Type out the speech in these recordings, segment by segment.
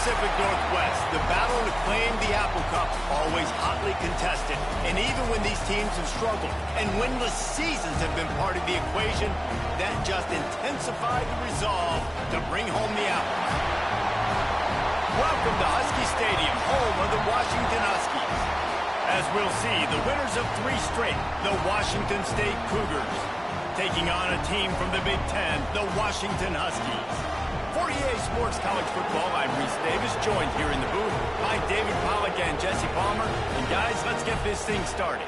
Pacific Northwest, the battle to claim the Apple Cup always hotly contested. And even when these teams have struggled and winless seasons have been part of the equation, that just intensified the resolve to bring home the Apple Cup. Welcome to Husky Stadium, home of the Washington Huskies. As we'll see, the winners of 3 straight, the Washington State Cougars, taking on a team from the Big Ten, the Washington Huskies. For EA Sports College Football, I'm Reese Davis, joined here in the booth by David Pollack and Jesse Palmer. And guys, let's get this thing started.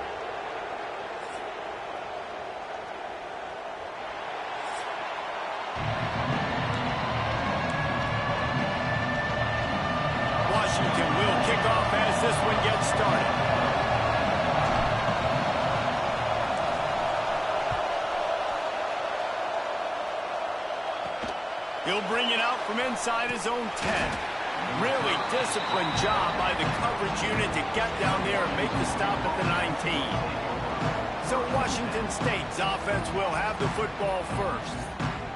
Washington will kick off as this one gets started. He'll bring it out from inside his own 10. Really disciplined job by the coverage unit to get down there and make the stop at the 19. So Washington State's offense will have the football first.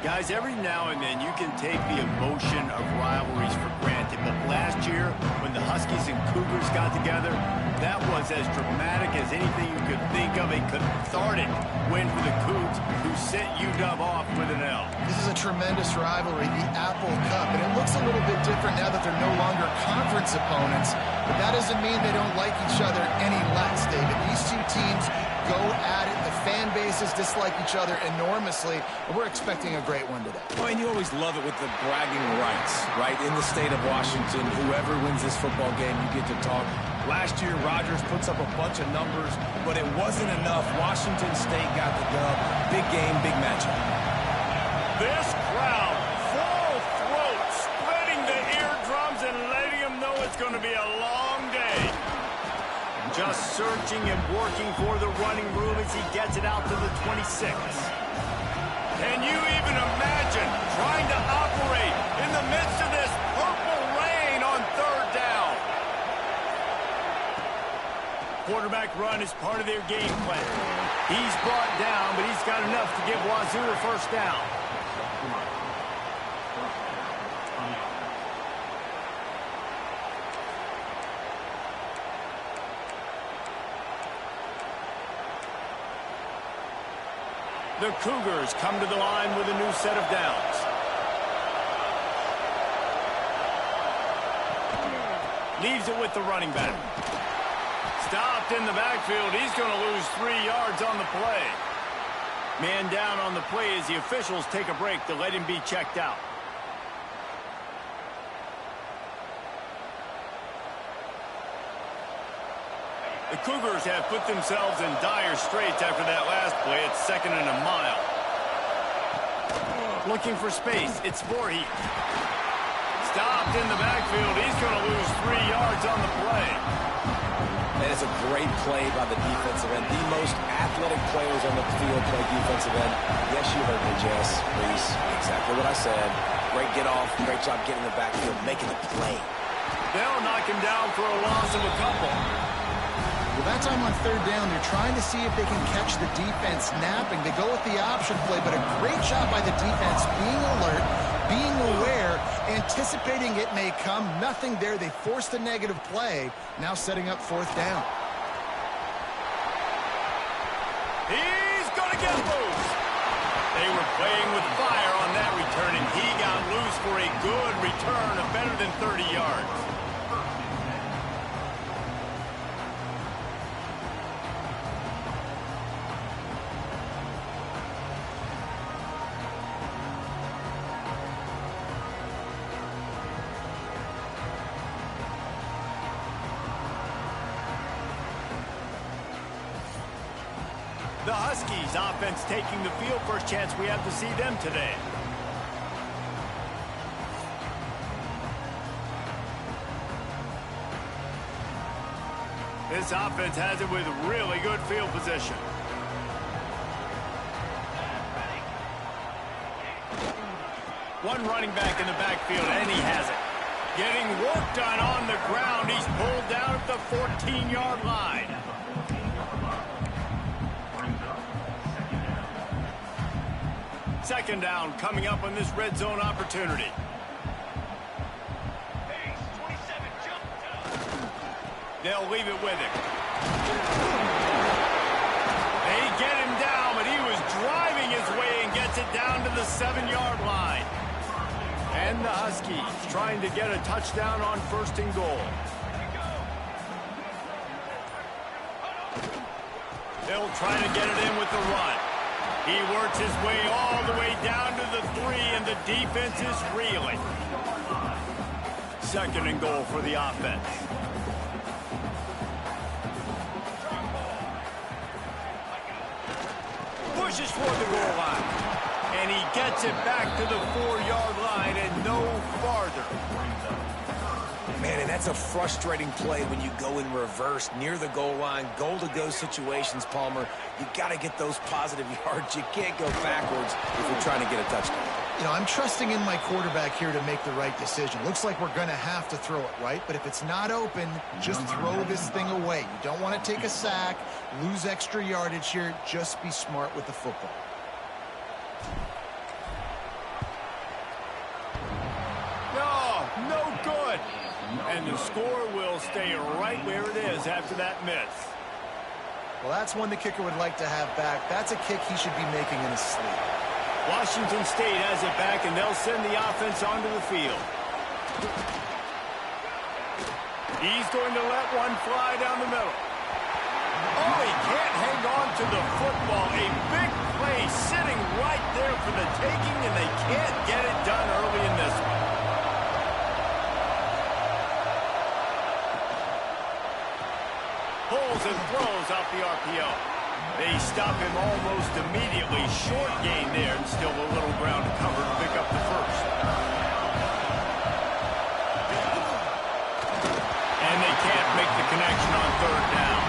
Guys, every now and then you can take the emotion of rivalries for granted, but last year when the Huskies and Cougars got together, that was as dramatic as anything you could think of. A cathartic win for the Cougs, who sent UW off with an L. This is a tremendous rivalry, the Apple Cup, and it looks a little bit different now that they're no longer conference opponents, but that doesn't mean they don't like each other any less, David. These two teams go at it. The fan bases dislike each other enormously, and we're expecting a great one today. Well, and you always love it with the bragging rights, right? In the state of Washington, whoever wins this football game, you get to talk. Last year, Rodgers puts up a bunch of numbers, but it wasn't enough. Washington State got the dub. Big game, big matchup. This crowd, full throat, splitting the eardrums and letting them know it's going to be a long day. Just searching and working for the running room as he gets it out to the 26. Can you even imagine trying to operate in the midst of this purple rain on 3rd down? Quarterback run is part of their game plan. He's brought down, but he's got enough to give Wazoo a first down. The Cougars come to the line with a new set of downs. Leaves it with the running back. Stopped in the backfield. He's going to lose 3 yards on the play. Man down on the play as the officials take a break to let him be checked out. The Cougars have put themselves in dire straits after that last play. It's 2nd and a mile. Looking for space. It's Voorhees. Stopped in the backfield. He's going to lose 3 yards on the play. And it's a great play by the defensive end. The most athletic players on the field play defensive end. Yes, you heard me, Jess. Reese. Exactly what I said. Great get off. Great job getting the backfield, making the play. They'll knock him down for a loss of a couple. Well, that time on 3rd down, they're trying to see if they can catch the defense napping. They go with the option play, but a great job by the defense being alert, being aware, anticipating it may come. Nothing there. They forced a negative play, now setting up 4th down. He's going to get loose. They were playing with fire on that return, and he got loose for a good return of better than 30 yards. The Huskies offense taking the field. First chance we have to see them today. This offense has it with really good field position. One running back in the backfield, and he has it. Getting work done on the ground. He's pulled down at the 14-yard line. Second down coming up on this red zone opportunity. They'll leave it with him. They get him down, but he was driving his way and gets it down to the 7-yard line. And the Huskies trying to get a touchdown on 1st and goal. They'll try to get it in with the run. He works his way all the way down to the 3, and the defense is reeling. 2nd and goal for the offense. Pushes toward the goal line. And he gets it back to the 4-yard line and no farther. Man, and that's a frustrating play when you go in reverse near the goal line. Goal-to-go situations, Palmer. You got to get those positive yards. You can't go backwards if you're trying to get a touchdown. You know, I'm trusting in my quarterback here to make the right decision. Looks like we're going to have to throw it, right? But if it's not open, just throw this thing away. You don't want to take a sack, lose extra yardage here. Just be smart with the football. No good. And the score will stay right where it is after that miss. Well, that's one the kicker would like to have back. That's a kick he should be making in his sleep. Washington State has it back, and they'll send the offense onto the field. He's going to let one fly down the middle. Oh, he can't hang on to the football. A big play sitting right there for the taking, and they can't get it done early in this one. Pulls and throws off the RPO. They stop him almost immediately. Short gain there, and still a little ground to cover to pick up the first. And they can't make the connection on 3rd down.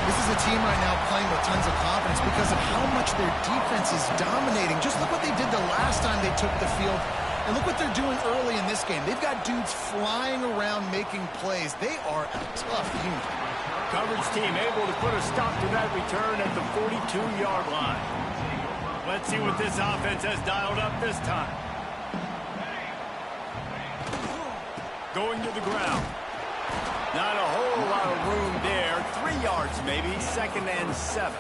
This is a team right now playing with tons of confidence because of how much their defense is dominating. Just look what they did the last time they took the field. And look what they're doing early in this game. They've got dudes flying around making plays. They are a tough unit. Coverage team able to put a stop to that return at the 42-yard line. Let's see what this offense has dialed up this time. Going to the ground. Not a whole lot of room there. 3 yards maybe. 2nd and 7.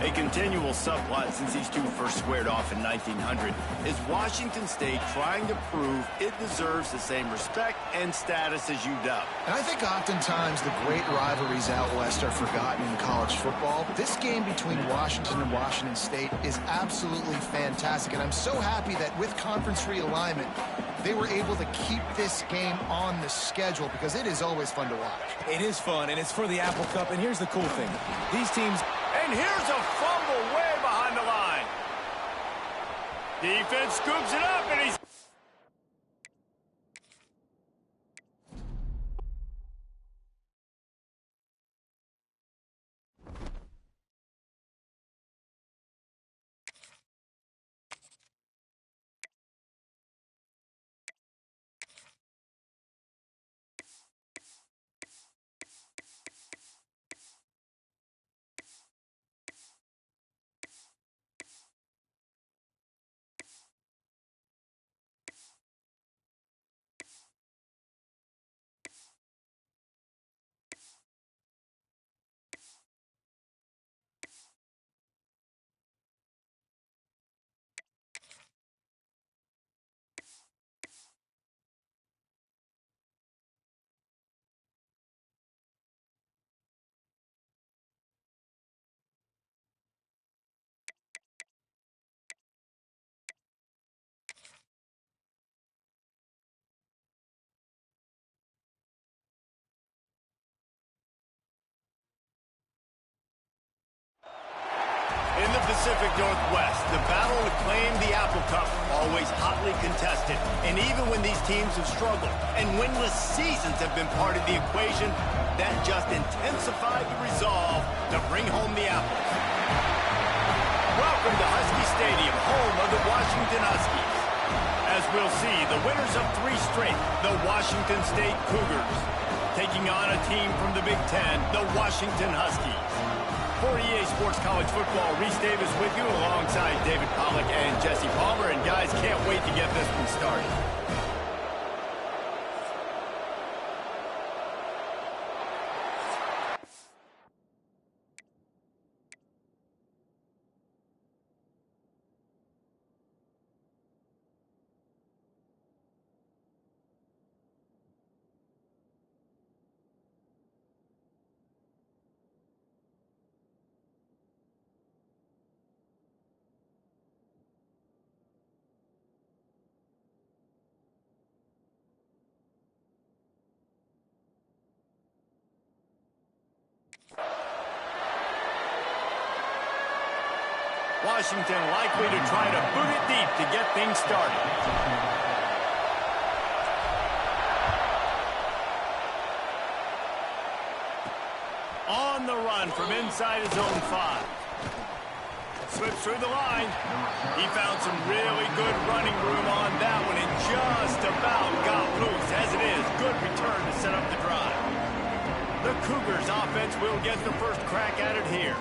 A continual subplot since these two first squared off in 1900 is Washington State trying to prove it deserves the same respect and status as UW. And I think oftentimes the great rivalries out west are forgotten in college football. This game between Washington and Washington State is absolutely fantastic, and I'm so happy that with conference realignment, they were able to keep this game on the schedule because it is always fun to watch. It is fun, and it's for the Apple Cup, and here's the cool thing. These teams... And here's a fumble way behind the line. Defense scoops it up, and he's... In the Pacific Northwest, the battle to claim the Apple Cup always hotly contested. And even when these teams have struggled and winless seasons have been part of the equation, that just intensified the resolve to bring home the apples. Welcome to Husky Stadium, home of the Washington Huskies. As we'll see, the winners of 3 straight, the Washington State Cougars, taking on a team from the Big Ten, the Washington Huskies. For EA Sports College Football, Reese Davis with you alongside David Pollack and Jesse Palmer. And guys, can't wait to get this one started. Washington likely to try to boot it deep to get things started. On the run from inside his own 5. Slips through the line. He found some really good running room on that one and just about got loose. As it is, good return to set up the drive. The Cougars offense will get the first crack at it here.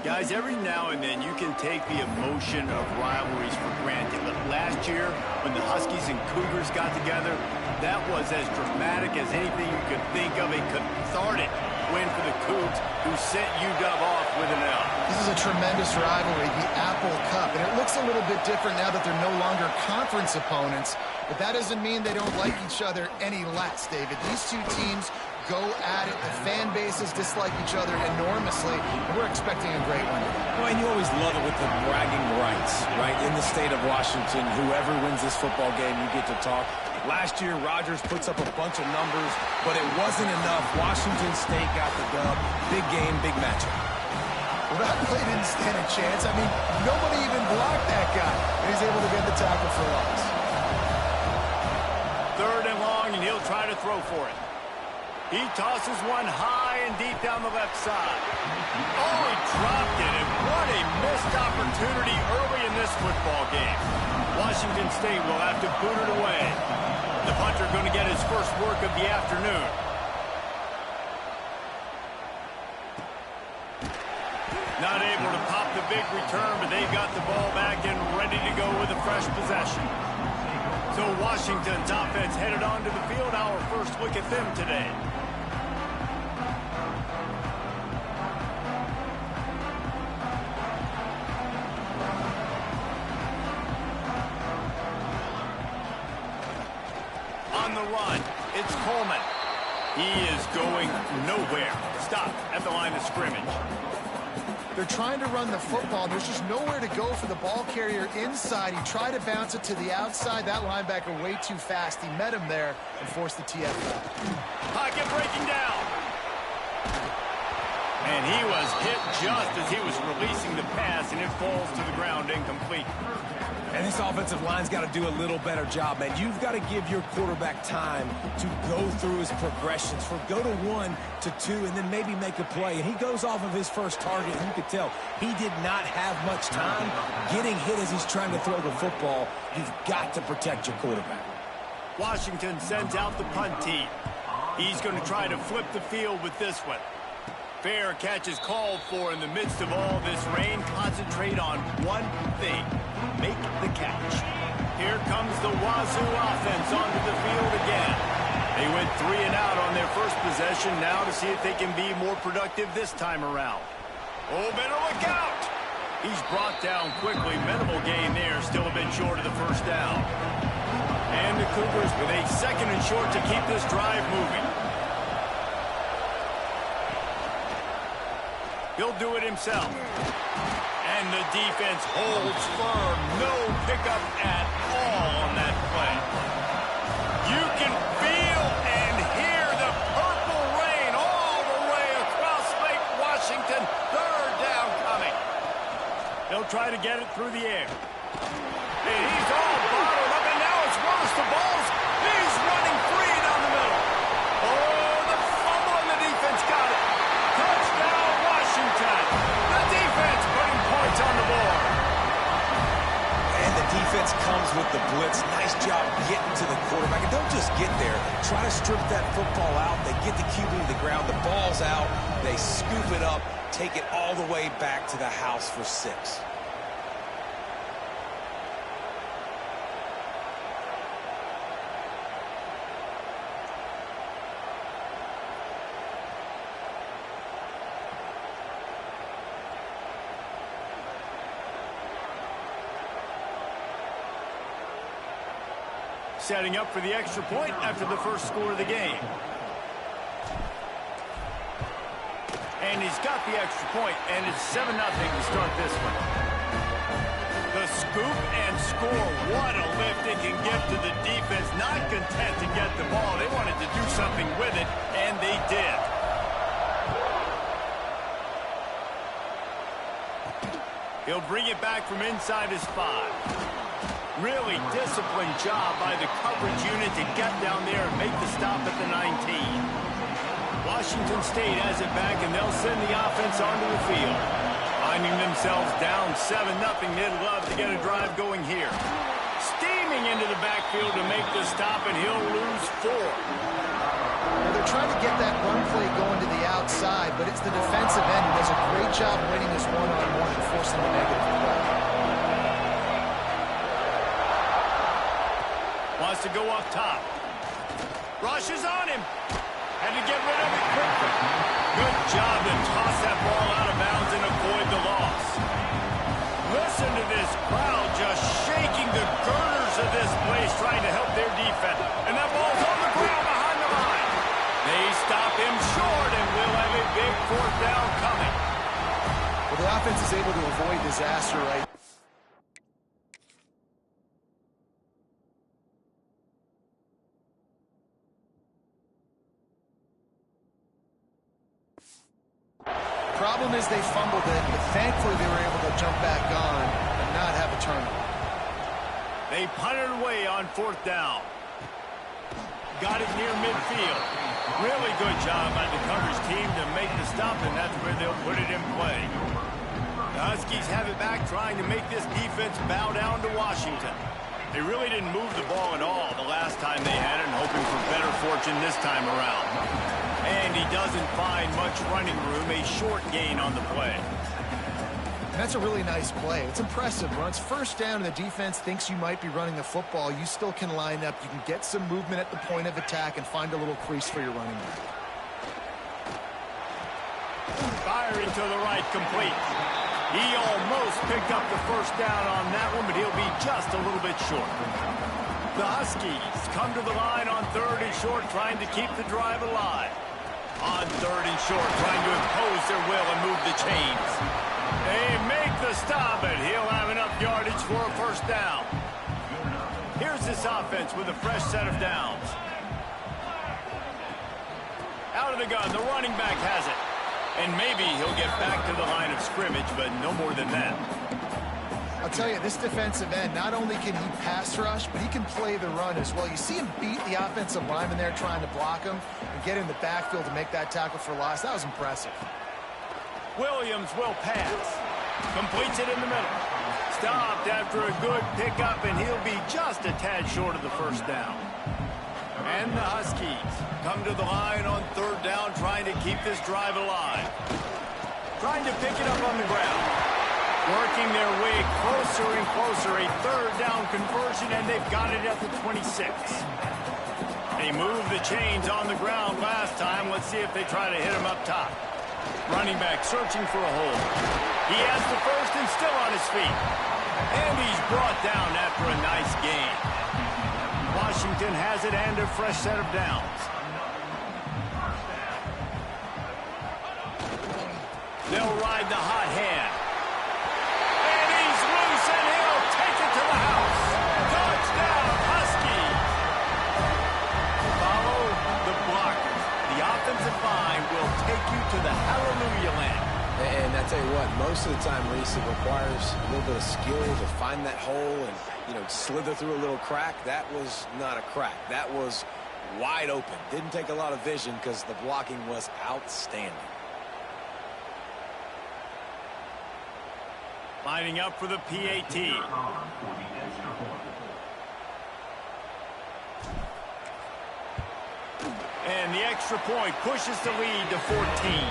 Guys, every now and then you can take the emotion of rivalries for granted. But last year, when the Huskies and Cougars got together, that was as dramatic as anything you could think of. A cathartic win for the Cougs, who sent UW off with an L. This is a tremendous rivalry, the Apple Cup, and it looks a little bit different now that they're no longer conference opponents, but that doesn't mean they don't like each other any less, David. These two teams go at it. The fan bases dislike each other enormously, and we're expecting a great one. Well, and you always love it with the bragging rights, right? In the state of Washington, whoever wins this football game, you get to talk. Last year, Rodgers puts up a bunch of numbers, but it wasn't enough. Washington State got the dub. Big game, big matchup. Well, that play didn't stand a chance. I mean, nobody even blocked that guy, and he's able to get the tackle for loss. 3rd and long, and he'll try to throw for it. He tosses one high and deep down the left side. Oh, he dropped it, and what a missed opportunity early in this football game. Washington State will have to boot it away. The punter going to get his first work of the afternoon. Not able to pop the big return, but they got the ball back and ready to go with a fresh possession. So Washington's offense headed onto the field. Our first look at them today. On the run, it's Coleman. He is going nowhere. Stop at the line of scrimmage. They're trying to run the football. There's just nowhere to go for the ball carrier inside. He tried to bounce it to the outside. That linebacker way too fast. He met him there and forced the TF out. Pocket breaking down. And he was hit just as he was releasing the pass, and it falls to the ground incomplete. And this offensive line's got to do a little better job, man. You've got to give your quarterback time to go through his progressions, from go to 1 to 2, and then maybe make a play. And he goes off of his first target, and you could tell he did not have much time getting hit as he's trying to throw the football. You've got to protect your quarterback. Washington sends out the punt team. He's going to try to flip the field with this one. Fair catch is called for in the midst of all this rain. Concentrate on one thing. Make the catch. Here comes the Wazoo offense onto the field again. They went 3 and out on their first possession. Now to see if they can be more productive this time around. Oh, better look out. He's brought down quickly. Minimal gain there. Still a bit short of the first down. And the Cougars with a 2nd and short to keep this drive moving. He'll do it himself. And the defense holds firm. No pickup at all on that play. You can feel and hear the purple rain all the way across Lake Washington. 3rd down coming. They'll try to get it through the air. And he's all bottled up, and now it's worse. The ball's, he's running free down the middle. Oh, the fumble, and the defense got it. Touchdown, Washington. The defense putting points on the board. And the defense comes with the blitz. Nice job getting to the quarterback. And don't just get there. Try to strip that football out. They get the QB to the ground. The ball's out. They scoop it up, take it all the way back to the house for 6. Setting up for the extra point after the first score of the game. And he's got the extra point, and it's 7-0 to start this one. The scoop and score. What a lift it can give to the defense. Not content to get the ball. They wanted to do something with it, and they did. He'll bring it back from inside his 5. Really disciplined job by the coverage unit to get down there and make the stop at the 19. Washington State has it back, and they'll send the offense onto the field. Finding themselves down 7-0, they'd love to get a drive going here. Steaming into the backfield to make the stop, and he'll lose 4. Well, they're trying to get that run play going to the outside, but it's the defensive end who does a great job winning his one-on-one and forcing the negative play. Wants to go up top. Rush is on him. Had to get rid of it quickly. Good job to toss that ball out of bounds and avoid the loss. Listen to this crowd just shaking the girders of this place, trying to help their defense. And that ball's on the ground behind the line. They stop him short, and we'll have a big 4th down coming. Well, the offense is able to avoid disaster right. Problem is they fumbled it, but thankfully they were able to jump back on and not have a turnover. They punted away on 4th down. Got it near midfield. Really good job by the coverage team to make the stop, and that's where they'll put it in play. The Huskies have it back, trying to make this defense bow down to Washington. They really didn't move the ball at all the last time they had it, and hoping for better fortune this time around. And he doesn't find much running room, a short gain on the play. That's a really nice play. It's impressive. When it's 1st down and the defense thinks you might be running the football, you still can line up. You can get some movement at the point of attack and find a little crease for your running back. Firing to the right, complete. He almost picked up the 1st down on that one, but he'll be just a little bit short. The Huskies come to the line on 3rd and short, trying to keep the drive alive. On 3rd and short, trying to impose their will and move the chains. They make the stop, and he'll have enough yardage for a 1st down. Here's this offense with a fresh set of downs. Out of the gun, the running back has it. And maybe he'll get back to the line of scrimmage, but no more than that. I'll tell you, this defensive end, not only can he pass rush, but he can play the run as well. You see him beat the offensive lineman there trying to block him and get in the backfield to make that tackle for loss. That was impressive. Williams will pass. Completes it in the middle. Stopped after a good pickup, and he'll be just a tad short of the 1st down. And the Huskies come to the line on 3rd down, trying to keep this drive alive. Trying to pick it up on the ground. Working their way closer and closer. A 3rd down conversion, and they've got it at the 26. They moved the chains on the ground last time. Let's see if they try to hit him up top. Running back searching for a hole. He has the 1st and still on his feet. And he's brought down after a nice gain. Washington has it and a fresh set of downs. They'll ride the hot hand. And he's loose, and he'll take it to the house. Touchdown, Huskies. Follow the blockers. The offensive line will take you to the hallelujah land. And I tell you what, most of the time, Reese, it requires a little bit of skill to find that hole and, slither through a little crack. That was not a crack. That was wide open. Didn't take a lot of vision because the blocking was outstanding. Lining up for the PAT. And the extra point pushes the lead to 14.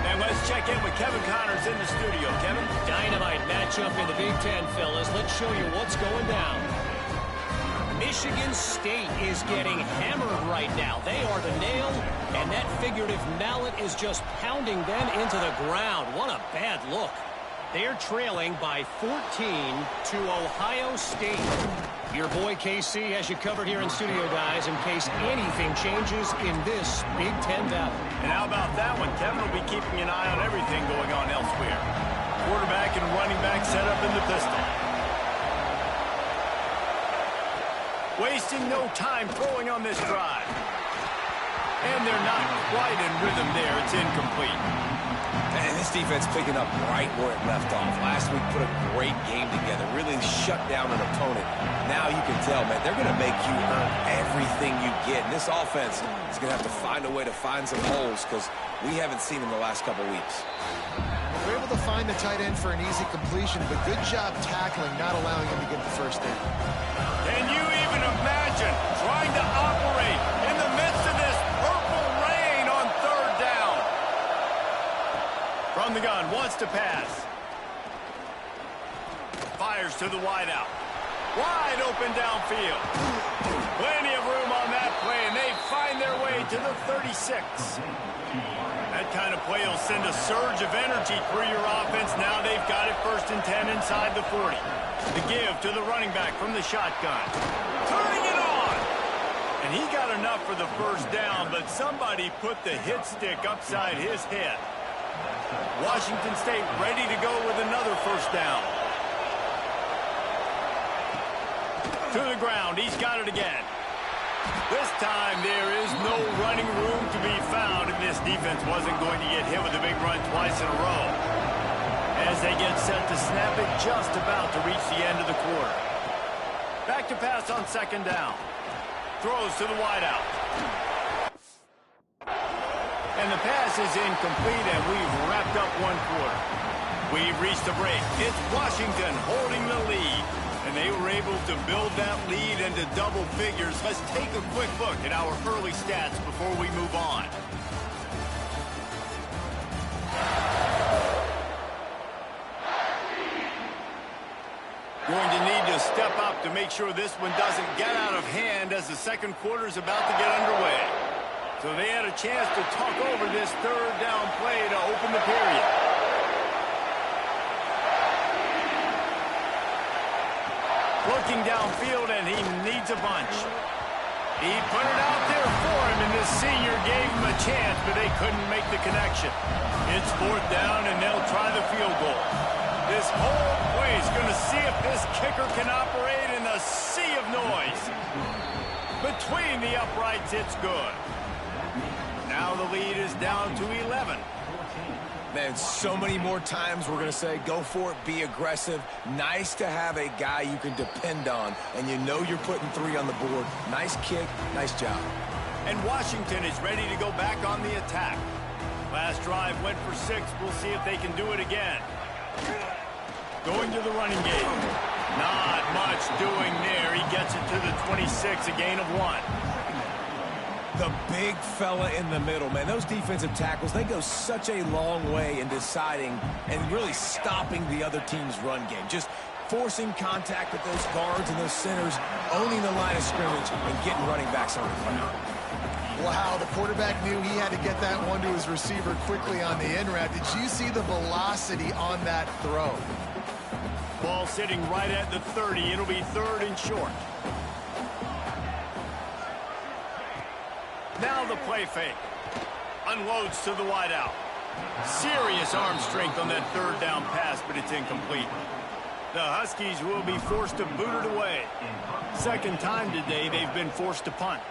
And let's check in with Kevin Connors in the studio. Kevin? Dynamite matchup in the Big Ten, fellas. Let's show you what's going down. Michigan State is getting hammered right now. They are the nail, and that figurative mallet is just pounding them into the ground. What a bad look. They're trailing by 14 to Ohio State. Your boy KC has you covered here in studio, guys, in case anything changes in this Big Ten battle. And how about that one? Kevin will be keeping an eye on everything going on elsewhere. Quarterback and running back set up in the pistol. Wasting no time throwing on this drive. And they're not quite in rhythm there. It's incomplete. And this defense picking up right where it left off. Last week put a great game together, really shut down an opponent. Now you can tell, man, they're going to make you earn everything you get. And this offense is going to have to find a way to find some holes because we haven't seen them the last couple weeks. We're able to find the tight end for an easy completion, but good job tackling, not allowing him to get the first down. Can you even imagine trying to operate in the midst of this purple rain on third down? From the gun, wants to pass. Fires to the wideout. Wide open downfield. Plenty of room on that play, and they find their way to the 36. That kind of play will send a surge of energy through your offense. Now they've got it 1st and 10 inside the 40. The give to the running back from the shotgun. Turning it on! And he got enough for the first down, but somebody put the hit stick upside his head. Washington State ready to go with another first down. To the ground, he's got it again. This time there is no running room to be found, and this defense wasn't going to get hit with a big run twice in a row. As they get set to snap it, just about to reach the end of the quarter. Back to pass on 2nd down. Throws to the wideout. And the pass is incomplete, and we've wrapped up 1 quarter. We've reached the break. It's Washington holding the lead. And they were able to build that lead into double figures. Let's take a quick look at our early stats before we move on. Going to need to step up to make sure this one doesn't get out of hand as the 2nd quarter is about to get underway. So they had a chance to talk over this 3rd down play to open the period. Looking downfield, and he needs a bunch. He put it out there for him, and this senior gave him a chance, but they couldn't make the connection. It's 4th down, and they'll try the field goal. This whole play is going to see if this kicker can operate in the sea of noise. Between the uprights, it's good. Now the lead is down to 11. Man, so many more times we're going to say, go for it, be aggressive. Nice to have a guy you can depend on, and you know you're putting 3 on the board. Nice kick, nice job. And Washington is ready to go back on the attack. Last drive went for 6. We'll see if they can do it again. Going to the running game. Not much doing there. He gets it to the 26, a gain of 1. The big fella in the middle, man. Those defensive tackles, they go such a long way in deciding and really stopping the other team's run game. Just forcing contact with those guards and those centers, owning the line of scrimmage, and getting running backs on the ground. Wow, the quarterback knew he had to get that one to his receiver quickly on the in route. Did you see the velocity on that throw? Ball sitting right at the 30. It'll be 3rd and short. Now the play fake. Unloads to the wideout. Serious arm strength on that 3rd down pass, but it's incomplete. The Huskies will be forced to boot it away. 2nd time today they've been forced to punt.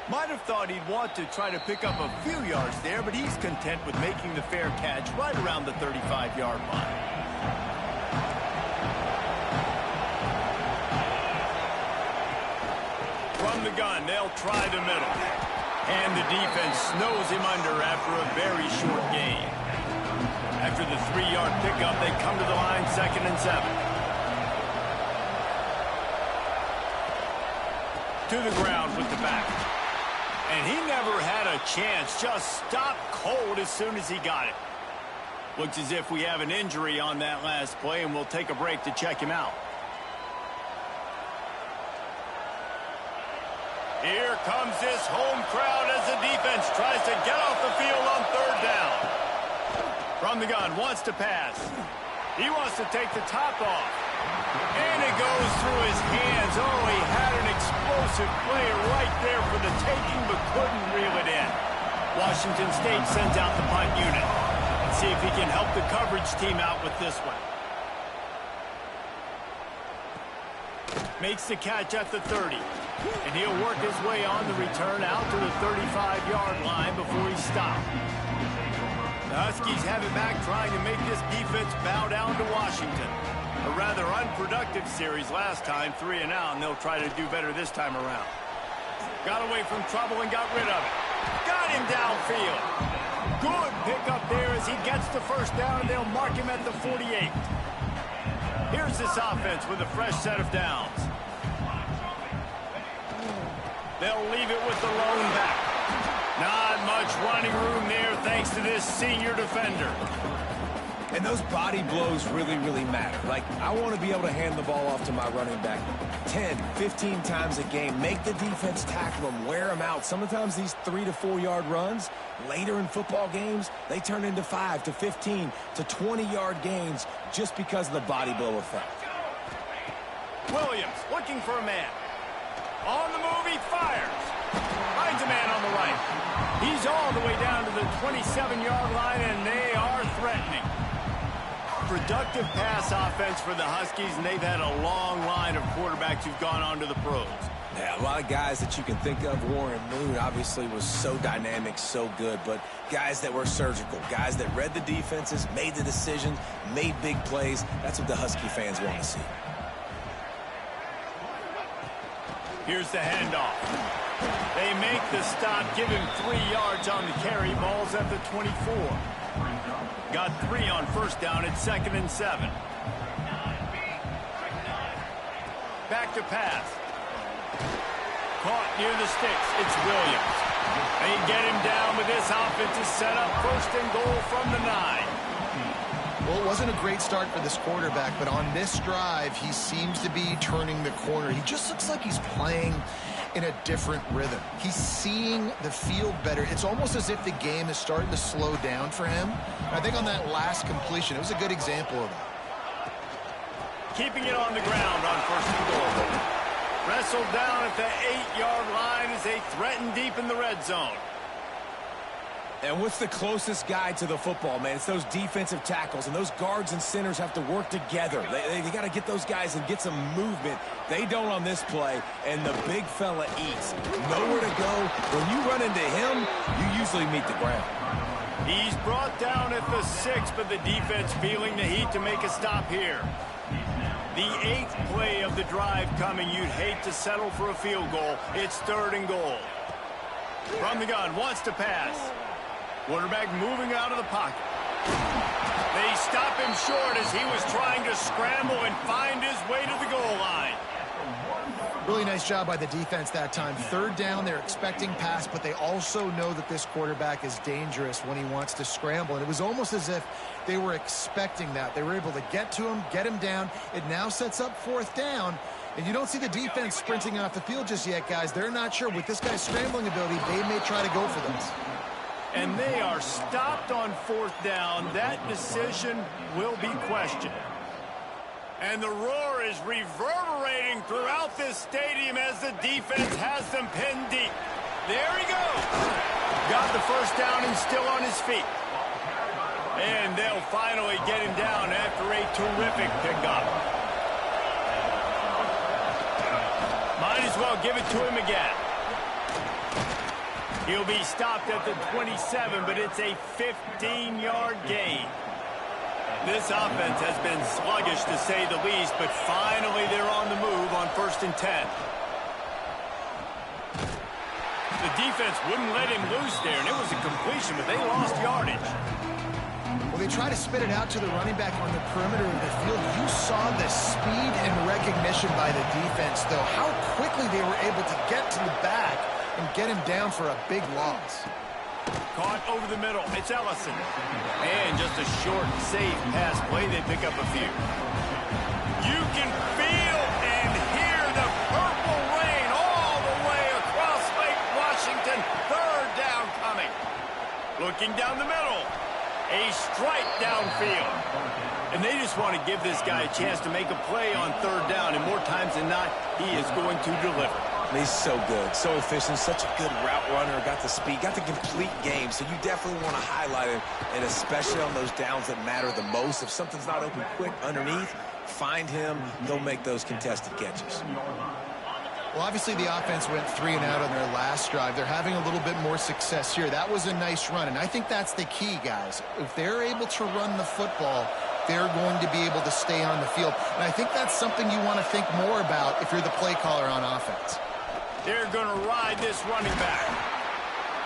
Might have thought he'd want to try to pick up a few yards there, but he's content with making the fair catch right around the 35-yard line. From the gun, they'll try the middle. And the defense snows him under after a very short gain. After the 3-yard pickup, they come to the line 2nd and 7. To the ground with the back. And he never had a chance. Just stopped cold as soon as he got it. Looks as if we have an injury on that last play, and we'll take a break to check him out. Here comes this home crowd as the defense tries to get off the field on 3rd down. From the gun, wants to pass. He wants to take the top off. And it goes through his hands. Oh, he had an explosive player right there for the taking, but couldn't reel it in. Washington State sends out the punt unit. Let's see if he can help the coverage team out with this one. Makes the catch at the 30. And he'll work his way on the return out to the 35-yard line before he's stopped. The Huskies have it back trying to make this defense bow down to Washington. A rather unproductive series last time, 3 and out, and they'll try to do better this time around. Got away from trouble and got rid of it. Got him downfield. Good pickup there as he gets the first down, and they'll mark him at the 48. Here's this offense with a fresh set of downs. They'll leave it with the lone back. Not much running room there thanks to this senior defender. And those body blows really, really matter. Like, I want to be able to hand the ball off to my running back 10, 15 times a game. Make the defense tackle them, wear them out. Sometimes these 3 to 4 yard runs, later in football games, they turn into 5 to 15 to 20-yard gains just because of the body blow effect. Williams looking for a man. On the move, he fires. Finds a man on the right. He's all the way down to the 27-yard line, and they are threatening. Productive pass offense for the Huskies, and they've had a long line of quarterbacks who've gone on to the pros. Yeah, a lot of guys that you can think of. Warren Moon obviously was so dynamic, so good, but guys that were surgical, guys that read the defenses, made the decisions, made big plays. That's what the Husky fans want to see. Here's the handoff. They make the stop, give him 3 yards on the carry. Ball's at the 24. Got 3 on first down at 2nd and 7. Back to pass. Caught near the sticks. It's Williams. They get him down, but this offense is set up 1st and goal from the 9. Well, it wasn't a great start for this quarterback, but on this drive, he seems to be turning the corner. He just looks like he's playing in a different rhythm. He's seeing the field better. It's almost as if the game is starting to slow down for him. I think on that last completion, it was a good example of that. Keeping it on the ground on 1st and goal. Wrestled down at the 8-yard line as they threaten deep in the red zone. And what's the closest guy to the football, man? It's those defensive tackles, and those guards and centers have to work together. They got to get those guys and get some movement. They don't on this play, and the big fella eats. Nowhere to go. When you run into him, you usually meet the ground. He's brought down at the 6, but the defense feeling the heat to make a stop here. The 8th play of the drive coming. You'd hate to settle for a field goal. It's 3rd and goal. From the gun, wants to pass. Quarterback moving out of the pocket. They stop him short as he was trying to scramble and find his way to the goal line. Really nice job by the defense that time. 3rd down, they're expecting pass, but they also know that this quarterback is dangerous when he wants to scramble. And it was almost as if they were expecting that. They were able to get to him, get him down. It now sets up 4th down. And you don't see the defense sprinting off the field just yet, guys. They're not sure. With this guy's scrambling ability, they may try to go for this. And they are stopped on 4th down. That decision will be questioned. And the roar is reverberating throughout this stadium as the defense has them pinned deep. There he goes. Got the first down and still on his feet. And they'll finally get him down after a terrific pickup. Might as well give it to him again. He'll be stopped at the 27, but it's a 15-yard gain. This offense has been sluggish, to say the least, but finally they're on the move on 1st and 10. The defense wouldn't let him loose there, and it was a completion, but they lost yardage. Well, they try to spit it out to the running back on the perimeter of the field. You saw the speed and recognition by the defense, though, how quickly they were able to get to the back and get him down for a big loss. Caught over the middle. It's Ellison. And just a short, safe pass play. They pick up a few. You can feel and hear the purple rain all the way across Lake Washington. 3rd down coming. Looking down the middle. A strike downfield. And they just want to give this guy a chance to make a play on 3rd down. And more times than not, he is going to deliver. He's so good, so efficient, such a good route runner, got the speed, got the complete game, so you definitely want to highlight him, and especially on those downs that matter the most. If something's not open quick underneath, find him, they'll make those contested catches. Well, obviously the offense went 3 and out on their last drive. They're having a little bit more success here. That was a nice run, and I think that's the key, guys. If they're able to run the football, they're going to be able to stay on the field. And I think that's something you want to think more about if you're the play caller on offense. They're going to ride this running back.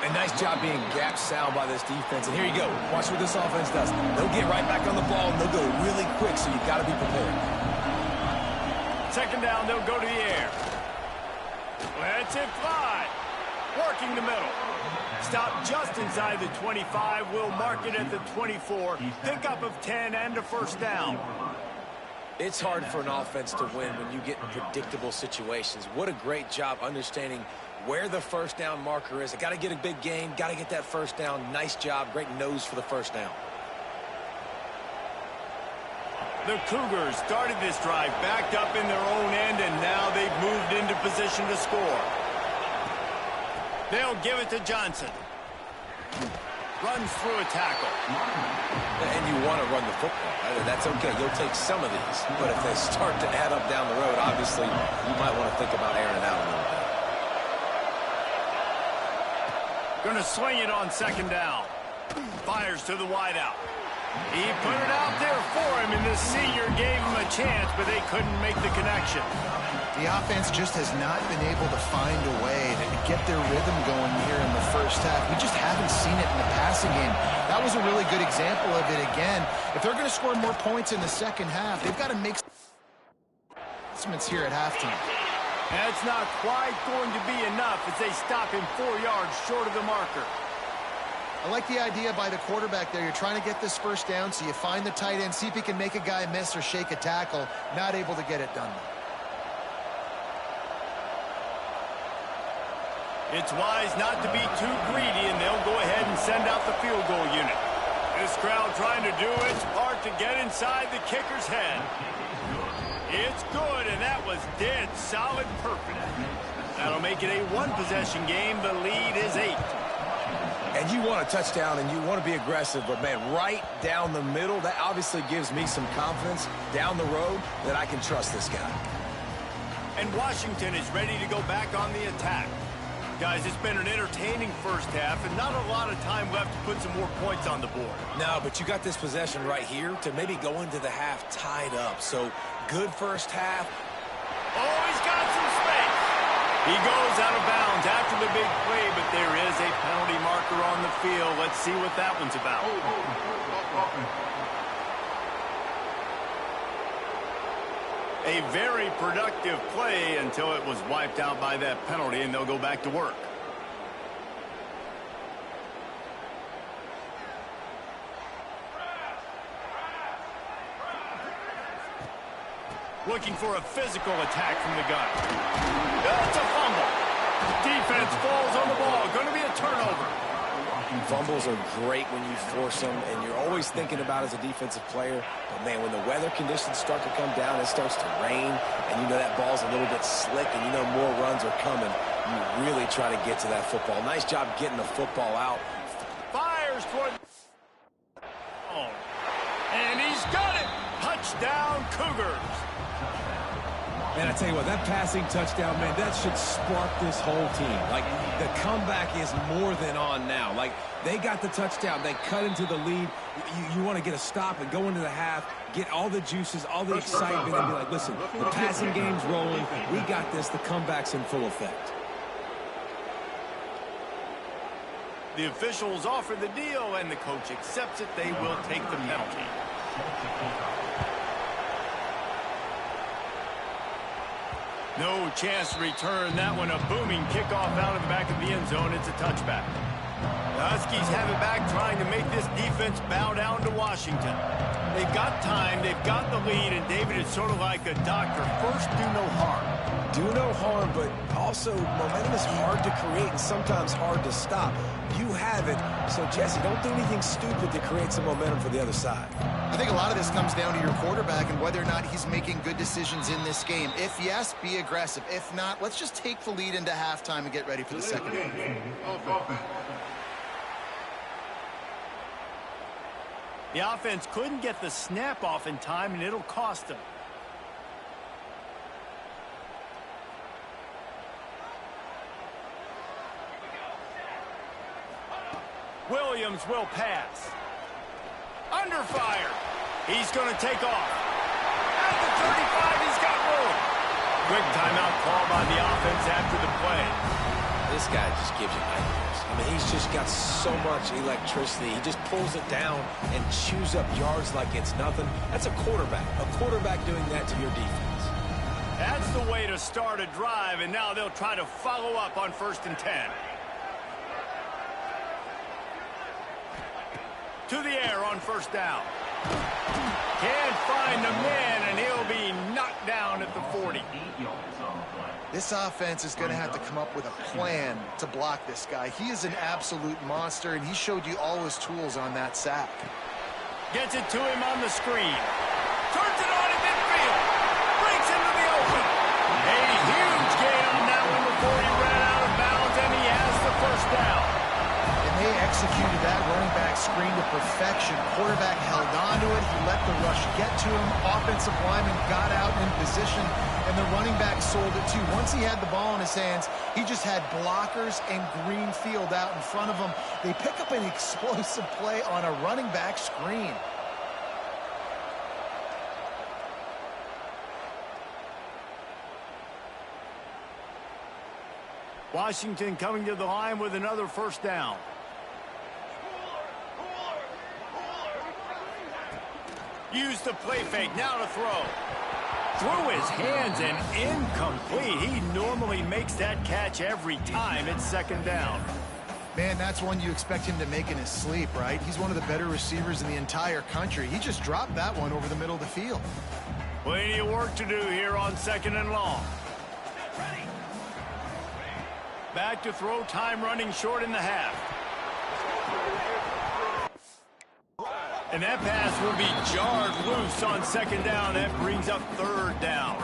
A nice job being gap sound by this defense. And here you go. Watch what this offense does. They'll get right back on the ball, and they'll go really quick, so you've got to be prepared. Second down, they'll go to the air. Let's it fly. Working the middle. Stop just inside the 25. We'll mark it at the 24. Pickup of 10 and a first down. It's hard for an offense to win when you get in predictable situations. What a great job understanding where the first down marker is. I got to get a big gain, got to get that first down. Nice job, great nose for the first down. The Cougars started this drive backed up in their own end, and now they've moved into position to score. They'll give it to Johnson. Runs through a tackle. And you want to run the football. That's okay. You'll take some of these. But if they start to add up down the road, obviously, you might want to think about airing it out a little bit. Going to swing it on second down. Fires to the wideout. He put it out there for him, and the senior gave him a chance, but they couldn't make the connection. The offense just has not been able to find a way to get their rhythm going here in the first half. We just haven't seen it in the passing game. That was a really good example of it again. If they're going to score more points in the second half, they've got to make adjustments here at halftime. That's not quite going to be enough as they stop him 4 yards short of the marker. I like the idea by the quarterback there. You're trying to get this first down, so you find the tight end, see if he can make a guy miss or shake a tackle. Not able to get it done. It's wise not to be too greedy, and they'll go ahead and send out the field goal unit. This crowd trying to do its part to get inside the kicker's head. It's good, and that was dead solid perfect. That'll make it a one-possession game. The lead is 8. And you want a touchdown, and you want to be aggressive, but, man, right down the middle, that obviously gives me some confidence down the road that I can trust this guy. And Washington is ready to go back on the attack. Guys, it's been an entertaining first half, and not a lot of time left to put some more points on the board. No, but you got this possession right here to maybe go into the half tied up. So, good first half. Oh, he's got some space. He goes out of bounds after the big play, but there is a penalty marker on the field. Let's see what that one's about. A very productive play until it was wiped out by that penalty, and they'll go back to work. Looking for a physical attack from the gun. That's a fumble. Defense falls on the ball. Going to be a turnover. Fumbles are great when you force them, and you're always thinking about as a defensive player. But, man, when the weather conditions start to come down, it starts to rain, and you know that ball's a little bit slick, and you know more runs are coming. You really try to get to that football. Nice job getting the football out. Fires toward... Oh. And he's got it. Touchdown, Cougars. Man, I tell you what, that passing touchdown, man, that should spark this whole team. Like, the comeback is more than on now. Like, they got the touchdown. They cut into the lead. You want to get a stop and go into the half, get all the juices, all the excitement, and be like, listen, the passing game's rolling. We got this. The comeback's in full effect. The officials offer the deal, and the coach accepts it. They will take the penalty. No chance to return that one. A booming kickoff out of the back of the end zone. It's a touchback. The Huskies have it back, trying to make this defense bow down to Washington. They've got time. They've got the lead. And, David, it's sort of like a doctor. First, do no harm. Do no harm, but also momentum is hard to create and sometimes hard to stop. You have it. So, Jesse, don't do anything stupid to create some momentum for the other side. I think a lot of this comes down to your quarterback and whether or not he's making good decisions in this game. If yes, be aggressive. If not, let's just take the lead into halftime and get ready for the second half. The offense couldn't get the snap off in time, and it'll cost them. Williams will pass. Under fire. He's going to take off. At the 35, he's got room. Quick timeout call by the offense after the play. This guy just gives you nightmares. I mean, he's just got so much electricity. He just pulls it down and chews up yards like it's nothing. That's a quarterback. A quarterback doing that to your defense. That's the way to start a drive, and now they'll try to follow up on 1st and 10. To the air on 1st down. Can't find the man, and he'll be knocked down at the 40. This offense is going to have to come up with a plan to block this guy. He is an absolute monster, and he showed you all his tools on that sack. Gets it to him on the screen. Turns it on at midfield. Breaks into the open. A huge gain on that one before he ran out of bounds, and he has the 1st down. And they executed that running back screen to perfection. Quarterback held on to it. He let the rush get to him. Offensive lineman got out in position, and the running back sold it too. Once he had the ball in his hands, he just had blockers and green field out in front of him. They pick up an explosive play on a running back screen. Washington coming to the line with another 1st down. Use the play fake, now to throw. Through his hands and incomplete. He normally makes that catch every time. It's 2nd down. Man, that's one you expect him to make in his sleep, right? He's one of the better receivers in the entire country. He just dropped that one over the middle of the field. Plenty of work to do here on 2nd and long. Back to throw, time running short in the half. And that pass will be jarred loose on 2nd down. That brings up 3rd down.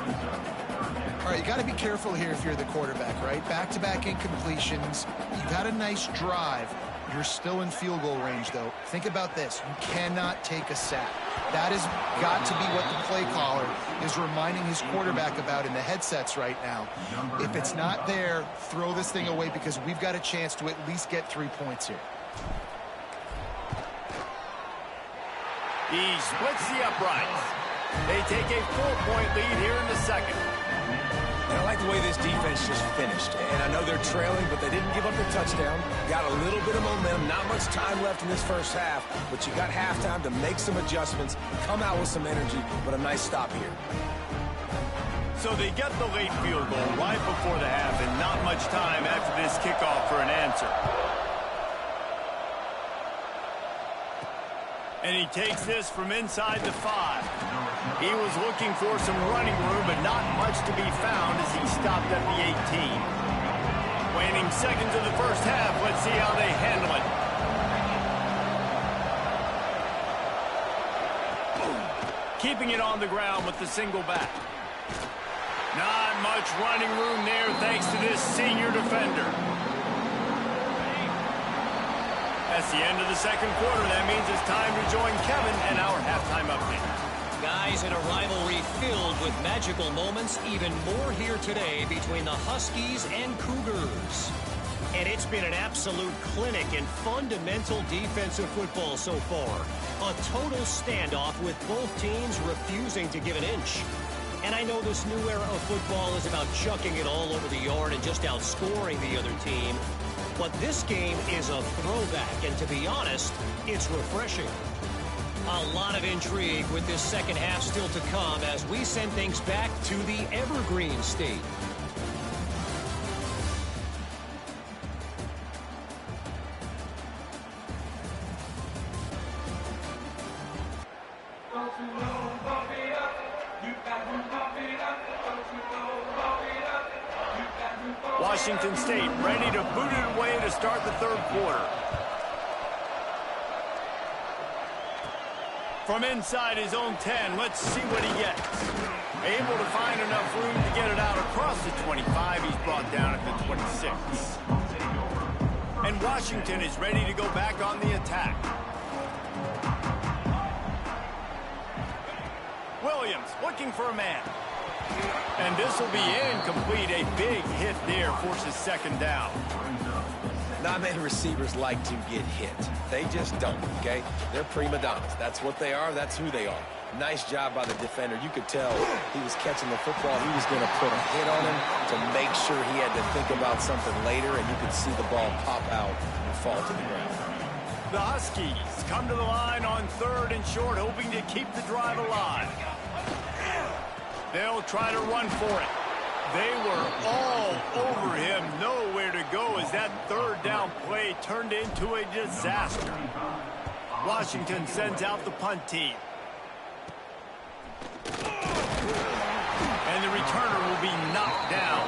All right, you got to be careful here if you're the quarterback, right? Back-to-back incompletions. You've had a nice drive. You're still in field goal range, though. Think about this. You cannot take a sack. That has got to be what the play caller is reminding his quarterback about in the headsets right now. If it's not there, throw this thing away because we've got a chance to at least get 3 points here. He splits the uprights. They take a 4-point lead here in the 2nd. And I like the way this defense just finished. And I know they're trailing, but they didn't give up their touchdown. Got a little bit of momentum. Not much time left in this 1st half, but you got halftime to make some adjustments, come out with some energy, but a nice stop here. So they get the late field goal right before the half, and not much time after this kickoff for an answer. And he takes this from inside the 5. He was looking for some running room, but not much to be found as he stopped at the 18. Waning seconds of the 1st half. Let's see how they handle it. Keeping it on the ground with the single back. Not much running room there thanks to this senior defender. That's the end of the 2nd quarter. That means it's time to join Kevin and our halftime update. Guys, in a rivalry filled with magical moments, even more here today between the Huskies and Cougars. And it's been an absolute clinic in fundamental defensive football so far. A total standoff with both teams refusing to give an inch. And I know this new era of football is about chucking it all over the yard and just outscoring the other team. But this game is a throwback, and to be honest, it's refreshing. A lot of intrigue with this 2nd half still to come as we send things back to the Evergreen State. Washington State ready to boot it away to start the 3rd quarter. From inside his own 10, let's see what he gets. Able to find enough room to get it out across the 25. He's brought down at the 26. And Washington is ready to go back on the attack. Williams looking for a man. And this will be incomplete. A big hit there forces 2nd down. Not many receivers like to get hit. They just don't, okay? They're prima donnas. That's what they are. That's who they are. Nice job by the defender. You could tell he was catching the football. He was going to put a hit on him to make sure he had to think about something later, and you could see the ball pop out and fall to the ground. The Huskies come to the line on 3rd and short, hoping to keep the drive alive. They'll try to run for it. They were all over him, nowhere to go as that 3rd down play turned into a disaster. Washington sends out the punt team. And the returner will be knocked down.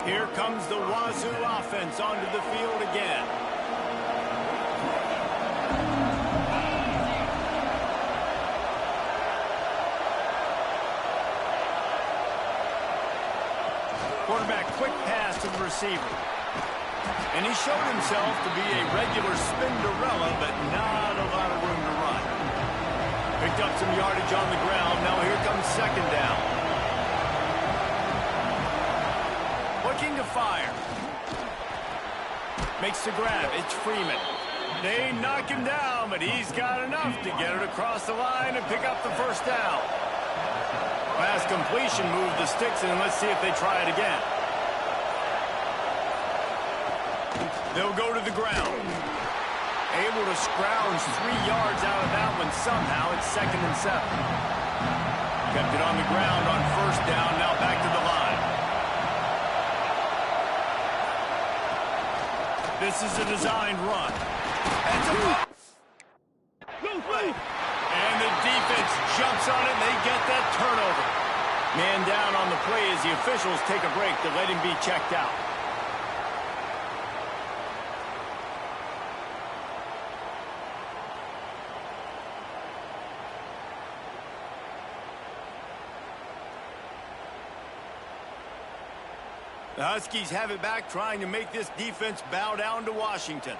Here comes the Wazoo offense onto the field again. Quarterback, quick pass to the receiver. And he showed himself to be a regular Spinderella, but not a lot of room to run. Picked up some yardage on the ground. Now here comes 2nd down. Looking to fire. Makes the grab. It's Freeman. They knock him down, but he's got enough to get it across the line and pick up the 1st down. Pass completion, move the sticks, and let's see if they try it again. They'll go to the ground. Able to scrounge 3 yards out of that one somehow. It's 2nd and 7. Kept it on the ground on 1st down. Now back to the line. This is a designed run. And the defense jumps on it, and they get that turnover. Man down on the play as the officials take a break to let him be checked out. The Huskies have it back, trying to make this defense bow down to Washington.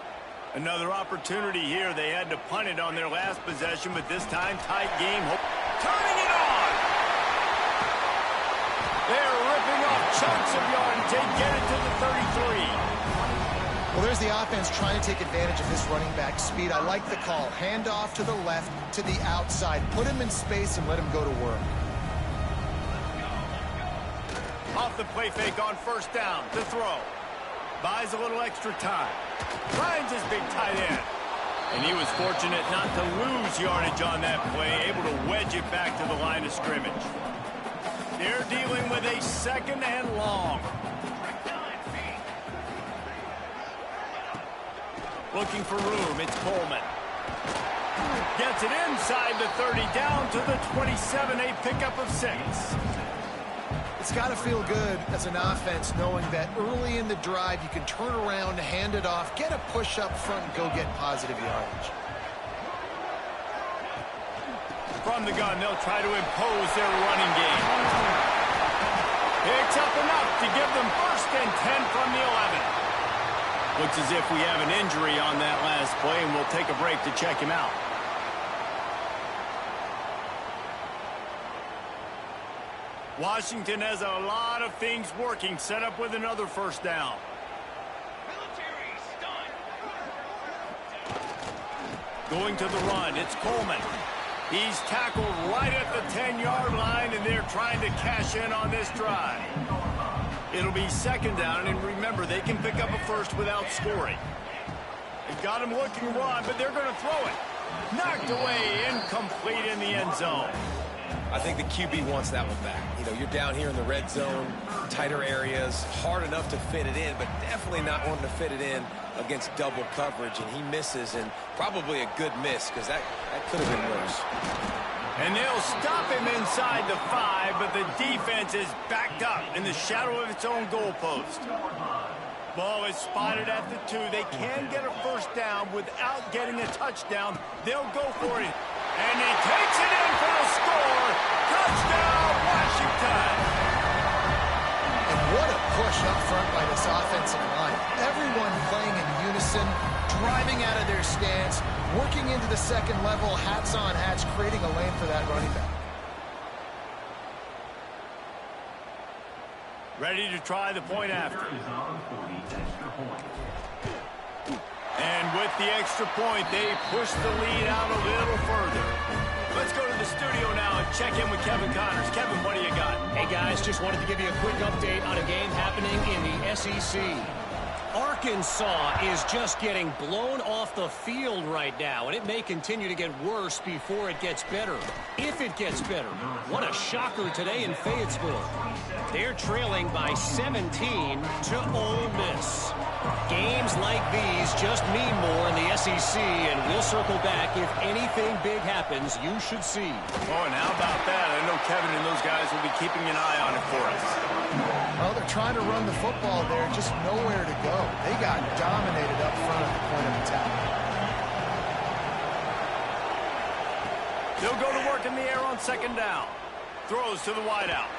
Another opportunity here. They had to punt it on their last possession, but this time tight game. Turning it on! They're ripping off chunks of yardage. They get it to the 33. Well, there's the offense trying to take advantage of this running back speed. I like the call. Hand off to the left, to the outside. Put him in space and let him go to work. Off the play fake on 1st down to throw. Buys a little extra time. Finds his big tight end. And he was fortunate not to lose yardage on that play, able to wedge it back to the line of scrimmage. They're dealing with a 2nd and long. Looking for room, it's Coleman. Gets it inside the 30, down to the 27, a pickup of 6. It's got to feel good as an offense knowing that early in the drive you can turn around, hand it off, get a push up front, and go get positive yardage. From the gun, they'll try to impose their running game. Picks up enough to give them 1st and 10 from the 11. Looks as if we have an injury on that last play, and we'll take a break to check him out. Washington has a lot of things working, set up with another 1st down. Going to the run, it's Coleman. He's tackled right at the 10-yard line, and they're trying to cash in on this drive. It'll be 2nd down, and remember, they can pick up a 1st without scoring. They've got him looking to run, but they're going to throw it. Knocked away, incomplete in the end zone. I think the QB wants that one back. You know, you're down here in the red zone, tighter areas, hard enough to fit it in, but definitely not wanting to fit it in against double coverage, and he misses, and probably a good miss, because that could have been worse. And they'll stop him inside the 5, but the defense is backed up in the shadow of its own goalpost. Ball is spotted at the 2. They can get a 1st down without getting a touchdown. They'll go for it. And he takes it in for the score. Touchdown, Washington. And what a push up front by this offensive line. Everyone playing in unison, driving out of their stance, working into the 2nd level, hats on hats, creating a lane for that running back. Ready to try the point after. And with the extra point, they push the lead out a little further. Let's go to the studio now and check in with Kevin Connors. Kevin, what do you got? Hey, guys, just wanted to give you a quick update on a game happening in the SEC. Arkansas is just getting blown off the field right now, and it may continue to get worse before it gets better. If it gets better. What a shocker today in Fayetteville. They're trailing by 17 to Ole Miss. Games like these just mean more in the SEC, and we'll circle back. If anything big happens, you should see. Oh, and how about that? I know Kevin and those guys will be keeping an eye on it for us. Well, they're trying to run the football there, just nowhere to go. They got dominated up front at the point of attack. They'll go to work in the air on second down. Throws to the wideout.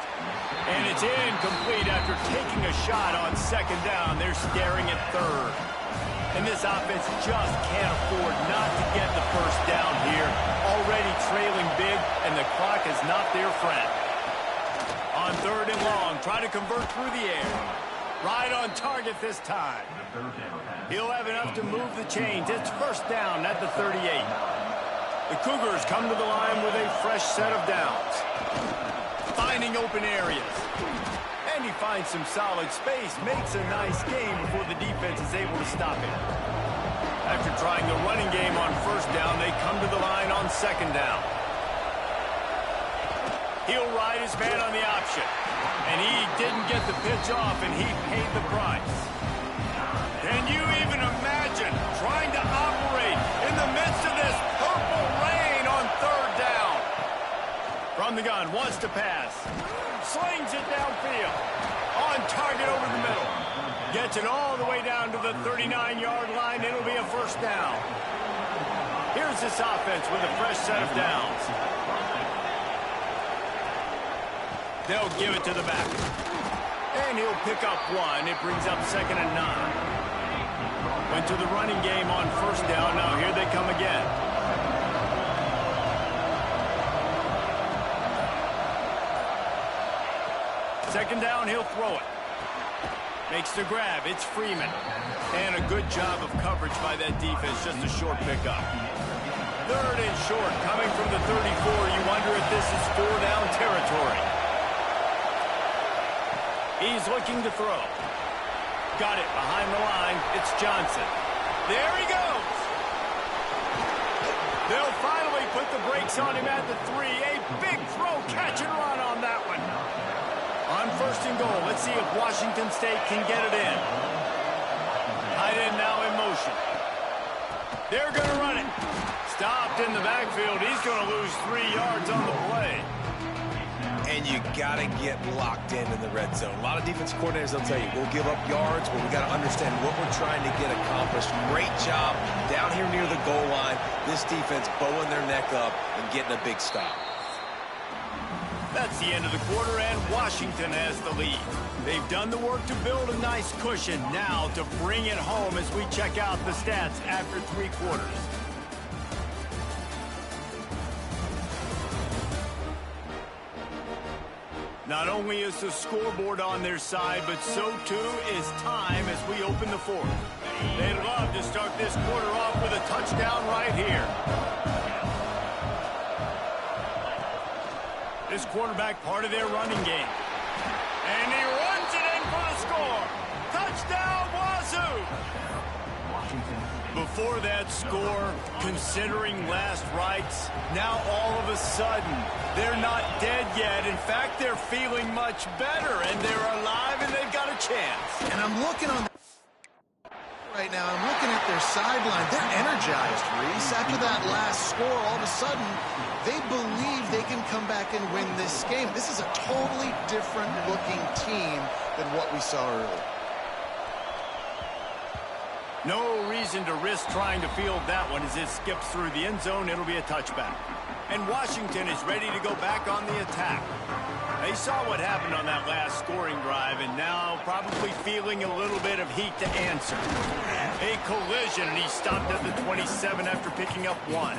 And it's incomplete after taking a shot on second down. They're staring at third. And this offense just can't afford not to get the first down here. Already trailing big, and the clock is not their friend. On third and long, try to convert through the air. Right on target this time. He'll have enough to move the chains. It's first down at the 38. The Cougars come to the line with a fresh set of downs. Finding open areas. And he finds some solid space. Makes a nice game before the defense is able to stop him. After trying the running game on first down, they come to the line on second down. He'll ride his man on the option. And he didn't get the pitch off, and he paid the price. Can you even imagine trying to operate in the midst of this purple rain on third down? From the gun, wants to pass. Slings it downfield. On target over the middle. Gets it all the way down to the 39-yard line. It'll be a first down. Here's this offense with a fresh set of downs. They'll give it to the back. And he'll pick up one. It brings up second and 9. Went to the running game on first down. Now here they come again. Second down, he'll throw it. Makes the grab. It's Freeman. And a good job of coverage by that defense. Just a short pickup. Third and short, coming from the 34. You wonder if this is four-down territory. He's looking to throw. Got it behind the line. It's Johnson. There he goes. They'll finally put the brakes on him at the 3. A big throw, catch and run on that one. On first and goal, let's see if Washington State can get it in. Tight end now in motion. They're going to run it. Stopped in the backfield. He's going to lose 3 yards on the play. And you got to get locked in the red zone. A lot of defense coordinators, they'll tell you, we'll give up yards, but we got to understand what we're trying to get accomplished. Great job down here near the goal line. This defense bowing their neck up and getting a big stop. That's the end of the quarter, and Washington has the lead. They've done the work to build a nice cushion. Now to bring it home as we check out the stats after 3 quarters. Not only is the scoreboard on their side, but so too is time as we open the fourth. They'd love to start this quarter off with a touchdown right here. This quarterback part of their running game. And he runs it in for the score. Touchdown, Wazoo! Before that score, considering last rites, now all of a sudden, they're not dead yet. In fact, they're feeling much better, and they're alive, and they've got a chance. And I'm looking on right now, I'm looking at their sideline. They're energized, Reese. After that last score, all of a sudden, they believe they can come back and win this game. This is a totally different-looking team than what we saw earlier. No reason to risk trying to field that one as it skips through the end zone. It'll be a touchback. And Washington is ready to go back on the attack. They saw what happened on that last scoring drive, and now probably feeling a little bit of heat to answer. A collision, and he stopped at the 27 after picking up 1.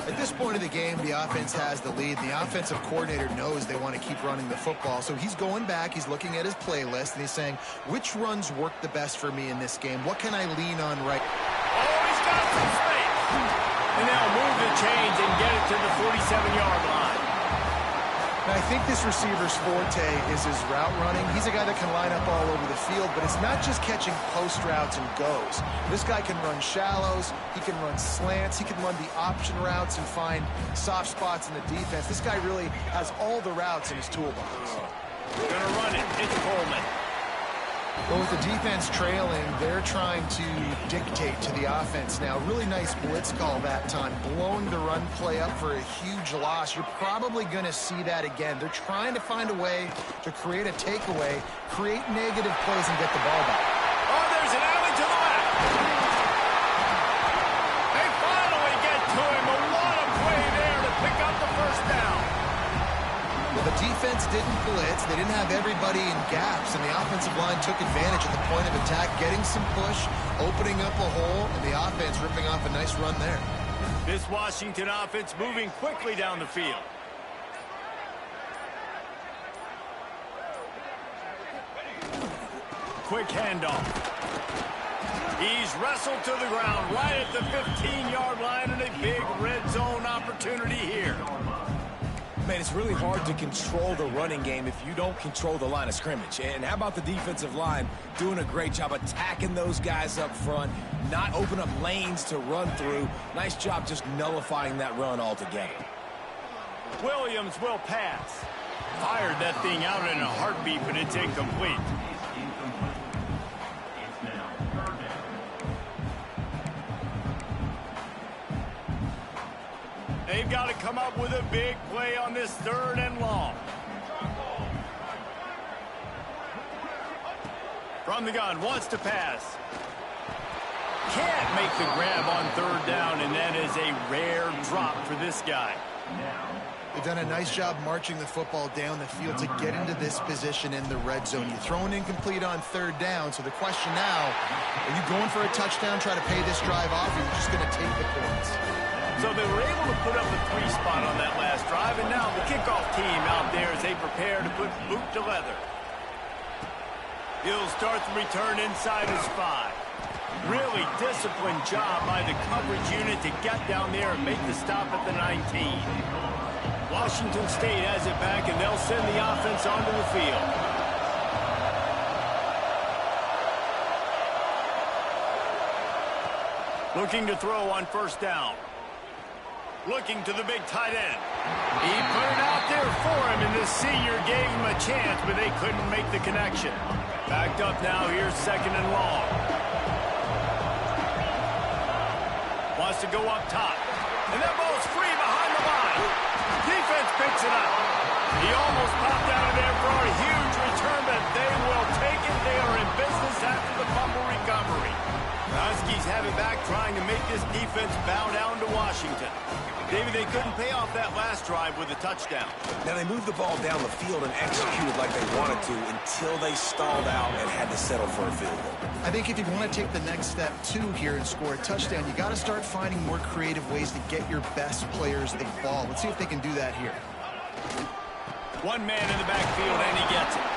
At this point of the game, the offense has the lead. The offensive coordinator knows they want to keep running the football. So he's going back, he's looking at his playlist, and he's saying, which runs work the best for me in this game? What can I lean on right? Oh, he's got some space. And they'll move the chains and get it to the 47-yard line. Now, I think this receiver's forte is his route running. He's a guy that can line up all over the field, but it's not just catching post routes and goes. This guy can run shallows, he can run slants, he can run the option routes and find soft spots in the defense. This guy really has all the routes in his toolbox. Gonna run it. It's Coleman. But with the defense trailing, they're trying to dictate to the offense now. Really nice blitz call that time, blowing the run play up for a huge loss. You're probably going to see that again. They're trying to find a way to create a takeaway, create negative plays, and get the ball back. Oh, there's an alley to the left. They finally get to him, but what a play there to pick up the first down. Well, the defense didn't blitz. They didn't have everybody in gaps, and the offensive line took advantage at the point of attack, getting some push, opening up a hole, and the offense ripping off a nice run there. This Washington offense moving quickly down the field. Quick handoff. He's wrestled to the ground right at the 15-yard line, and a big red zone opportunity here. Man, it's really hard to control the running game if you don't control the line of scrimmage. And how about the defensive line doing a great job attacking those guys up front, not open up lanes to run through. Nice job just nullifying that run altogether. Williams will pass. Fired that thing out in a heartbeat, but it's incomplete. They've got to come up with a big play on this 3rd and long. From the gun, wants to pass. Can't make the grab on 3rd down, and that is a rare drop for this guy. They've done a nice job marching the football down the field to get into this position in the red zone. You throw an incomplete on 3rd down, so the question now, are you going for a touchdown, try to pay this drive off, or are you just going to take the points? So they were able to put up a 3 spot on that last drive, and now the kickoff team out there as they prepare to put boot to leather. He'll start the return inside his 5. Really disciplined job by the coverage unit to get down there and make the stop at the 19. Washington State has it back, and they'll send the offense onto the field. Looking to throw on 1st down. Looking to the big tight end. He put it out there for him, and the senior gave him a chance, but they couldn't make the connection. Backed up now, here's 2nd and long. Wants to go up top. And that ball's free behind the line. Defense picks it up. He almost popped out of there for a huge return, but they will take it. They are in business after the fumble recovery. Huskies have it back, trying to make this defense bow down to Washington. David, they couldn't pay off that last drive with a touchdown. Now, they moved the ball down the field and executed like they wanted to until they stalled out and had to settle for a field goal. I think if you want to take the next step, too, here and score a touchdown, you got to start finding more creative ways to get your best players the ball. Let's see if they can do that here. One man in the backfield, and he gets it.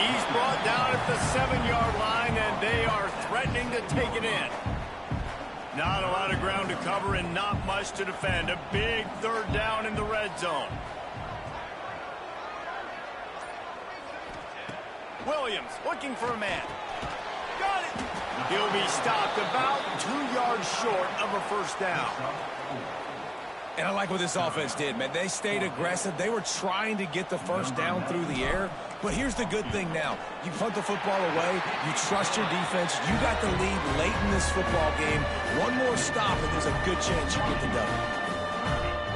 He's brought down at the 7-yard line, and they are threatening to take it in. Not a lot of ground to cover and not much to defend. A big 3rd down in the red zone. Williams looking for a man. Got it. He'll be stopped about 2 yards short of a 1st down. And I like what this offense did, man. They stayed aggressive. They were trying to get the 1st down through the air. But here's the good thing now. You punt the football away. You trust your defense. You got the lead late in this football game. One more stop, and there's a good chance you get the W.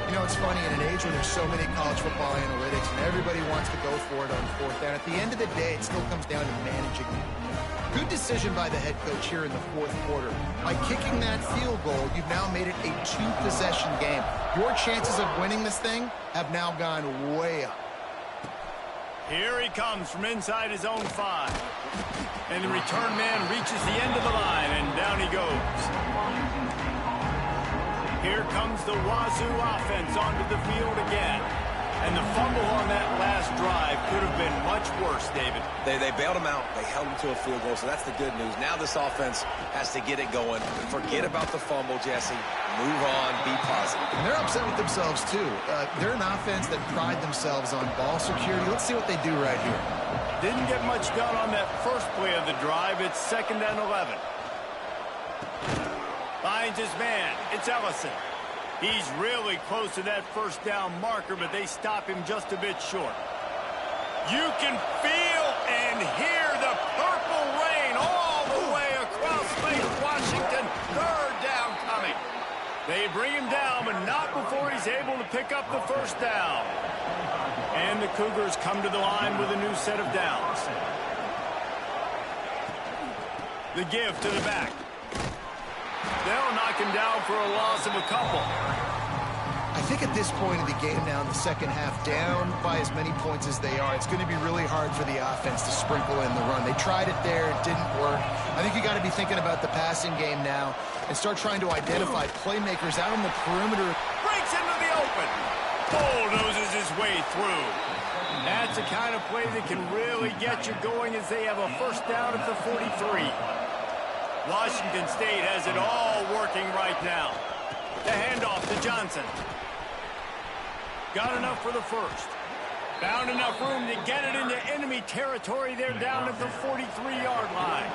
You know, it's funny, in an age where there's so many college football analytics and everybody wants to go for it on 4th down, at the end of the day, it still comes down to managing. Good decision by the head coach here in the 4th quarter. By kicking that field goal, you've now made it a 2-possession game. Your chances of winning this thing have now gone way up. Here he comes from inside his own 5. And the return man reaches the end of the line, and down he goes. Here comes the Wazoo offense onto the field again. And the fumble on that last drive could have been much worse, David. They bailed him out. They held him to a field goal, so that's the good news. Now this offense has to get it going. Forget about the fumble, Jesse. Move on. Be positive. And they're upset with themselves, too. They're an offense that pride themselves on ball security. Let's see what they do right here. Didn't get much done on that first play of the drive. It's 2nd and 11. Finds his man. It's Ellison. He's really close to that first down marker, but they stop him just a bit short. You can feel and hear the purple rain all the way across Lake Washington. 3rd down coming. They bring him down, but not before he's able to pick up the first down. And the Cougars come to the line with a new set of downs. The give to the back. They'll knock him down for a loss of a couple. I think at this point of the game now in the second half, down by as many points as they are, it's going to be really hard for the offense to sprinkle in the run. They tried it there. It didn't work. I think you got to be thinking about the passing game now and start trying to identify playmakers out on the perimeter. Breaks into the open. Bulldozes his way through. That's the kind of play that can really get you going as they have a first down at the 43. Washington State has it all working right now. The handoff to Johnson. Got enough for the first. Found enough room to get it into enemy territory. They're down at the 43-yard line.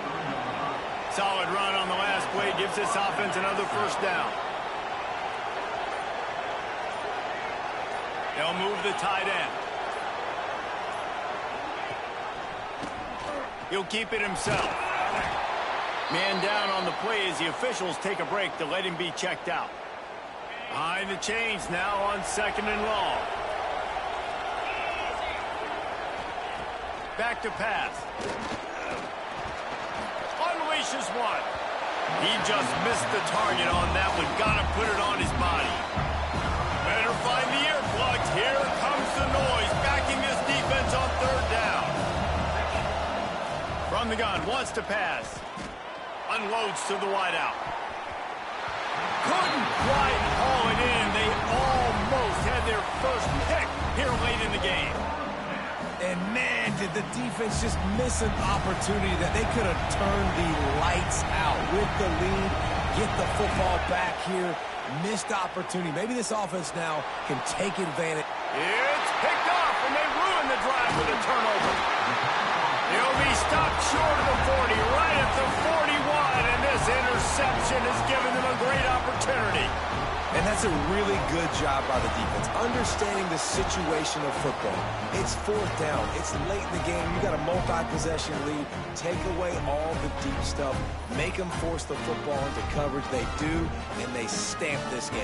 Solid run on the last play gives this offense another first down. They'll move the tight end. He'll keep it himself. Man down on the play as the officials take a break to let him be checked out. Behind the chains now on 2nd and long. Back to pass. Unleashes one. He just missed the target on that one. Got to put it on his body. Better find the earplugs. Here comes the noise. Backing this defense on 3rd down. From the gun. Wants to pass. Unloads to the wideout. Couldn't quite haul it in. They almost had their first pick here late in the game. And man, did the defense just miss an opportunity that they could have turned the lights out with the lead, get the football back here. Missed opportunity. Maybe this offense now can take advantage. It's picked off, and they ruin the drive with a turnover. He'll be stopped short of the 40, right at the 41, and this interception has given them a great opportunity. And that's a really good job by the defense, understanding the situation of football. It's 4th down. It's late in the game. You got a multi-possession lead. Take away all the deep stuff. Make them force the football into coverage. They do, and they stamp this game.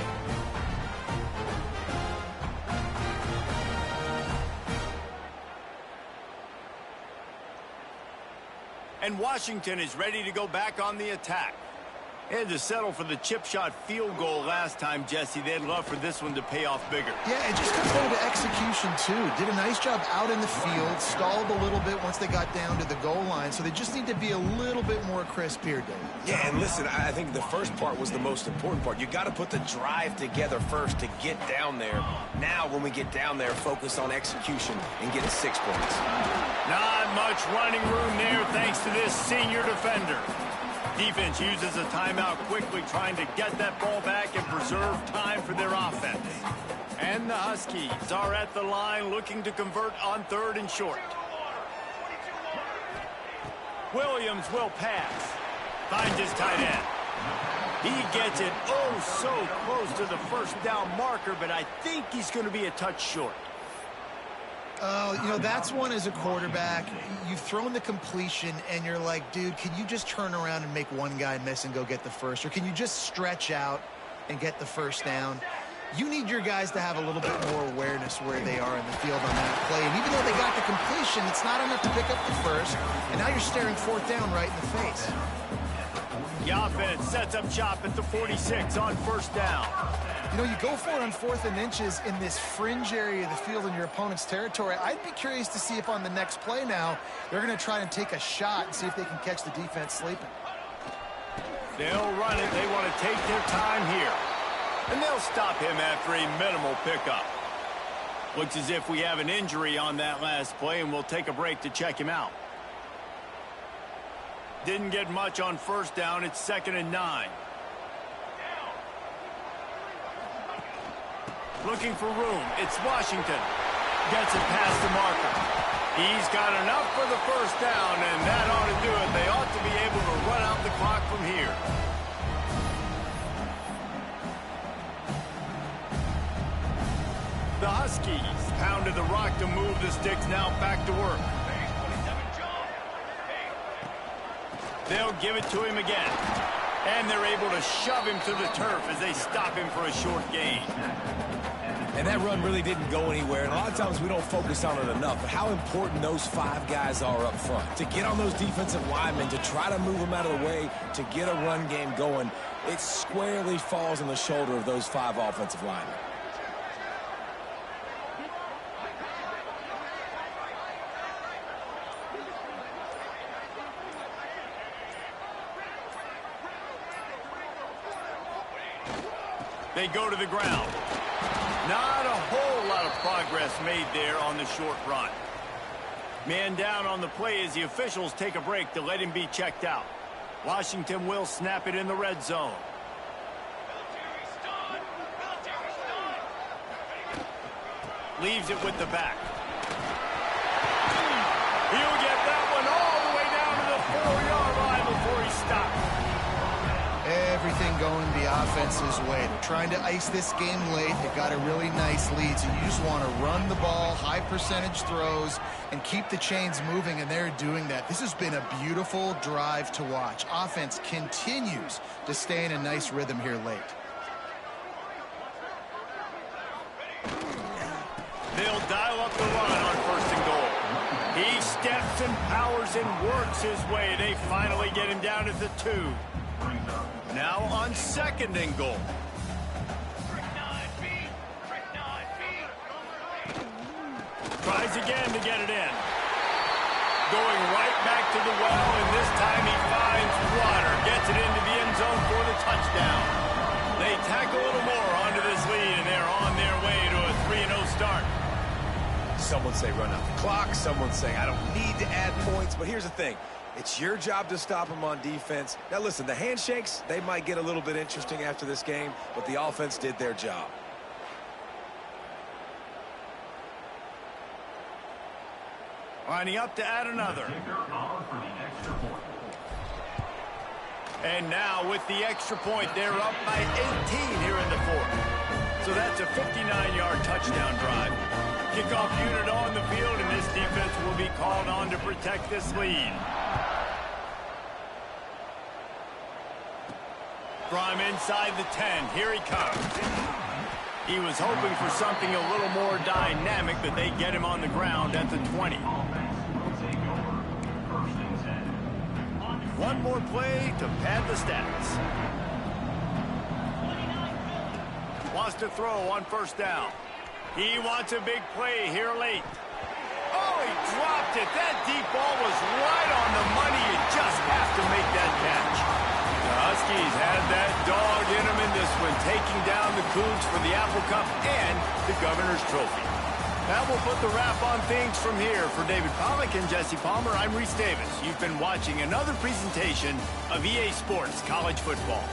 And Washington is ready to go back on the attack. They had to settle for the chip shot field goal last time, Jesse. They'd love for this one to pay off bigger. Yeah, it just comes down to execution, too. Did a nice job out in the field, stalled a little bit once they got down to the goal line, so they just need to be a little bit more crisp here, David. Yeah, and listen, I think the first part was the most important part. You got to put the drive together first to get down there. Now, when we get down there, focus on execution and getting 6 points. Not much running room there thanks to this senior defender. Defense uses a timeout quickly, trying to get that ball back and preserve time for their offense. And the Huskies are at the line looking to convert on 3rd and short. Williams will pass. Finds his tight end. He gets it so close to the first down marker, but I think he's going to be a touch short. You know, that's one as a quarterback. You've thrown the completion, and you're like, dude, can you just turn around and make one guy miss and go get the first? Or can you just stretch out and get the first down? You need your guys to have a little bit more awareness where they are in the field on that play. And even though they got the completion, it's not enough to pick up the first. And now you're staring 4th down right in the face. The offense sets up shop at the 46 on 1st down. You know, you go for it on 4th and inches in this fringe area of the field in your opponent's territory. I'd be curious to see if on the next play now, they're going to try and take a shot and see if they can catch the defense sleeping. They'll run it. They want to take their time here. And they'll stop him after a minimal pickup. Looks as if we have an injury on that last play, and we'll take a break to check him out. Didn't get much on first down. It's 2nd and 9. Looking for room. It's Washington. Gets it past the marker. He's got enough for the first down, and that ought to do it. They ought to be able to run out the clock from here. The Huskies pounded the rock to move the sticks, now back to work. They'll give it to him again. And they're able to shove him to the turf as they stop him for a short gain. And that run really didn't go anywhere. And a lot of times we don't focus on it enough. But how important those 5 guys are up front. To get on those defensive linemen, to try to move them out of the way, to get a run game going, it squarely falls on the shoulder of those 5 offensive linemen. They go to the ground. Not a whole lot of progress made there on the short run. Man down on the play as the officials take a break to let him be checked out. Washington will snap it in the red zone. Leaves it with the back. He'll get that one all the way down to the 4-yard line before he stops. Everything going the offense's way. They're trying to ice this game late. They've got a really nice lead, so you just want to run the ball, high percentage throws, and keep the chains moving, and they're doing that. This has been a beautiful drive to watch. Offense continues to stay in a nice rhythm here late. They'll dial up the run on 1st and goal. He steps and powers and works his way. They finally get him down at the 2. Now on 2nd and goal. Tries again to get it in. Going right back to the well, and this time he finds water. Gets it into the end zone for the touchdown. They tack a little more onto this lead, and they're on their way to a 3-0 start. Someone say run out the clock. Someone saying I don't need to add points. But here's the thing. It's your job to stop them on defense. Now, listen, the handshakes, they might get a little bit interesting after this game, but the offense did their job. Lining up to add another. And now with the extra point, they're up by 18 here in the 4th. So that's a 59-yard touchdown drive. Kickoff unit on the field, and this defense will be called on to protect this lead. From inside the 10, here he comes. He was hoping for something a little more dynamic, but they get him on the ground at the 20. One more play to pad the stats. Wants to throw on 1st down. He wants a big play here late. Oh, he dropped it. That deep ball was right on the money. You just have to make that catch. The Huskies had that dog in them in this one, taking down the Cougs for the Apple Cup and the Governor's Trophy. That will put the wrap on things from here. For David Pollack and Jesse Palmer, I'm Reese Davis. You've been watching another presentation of EA Sports College Football.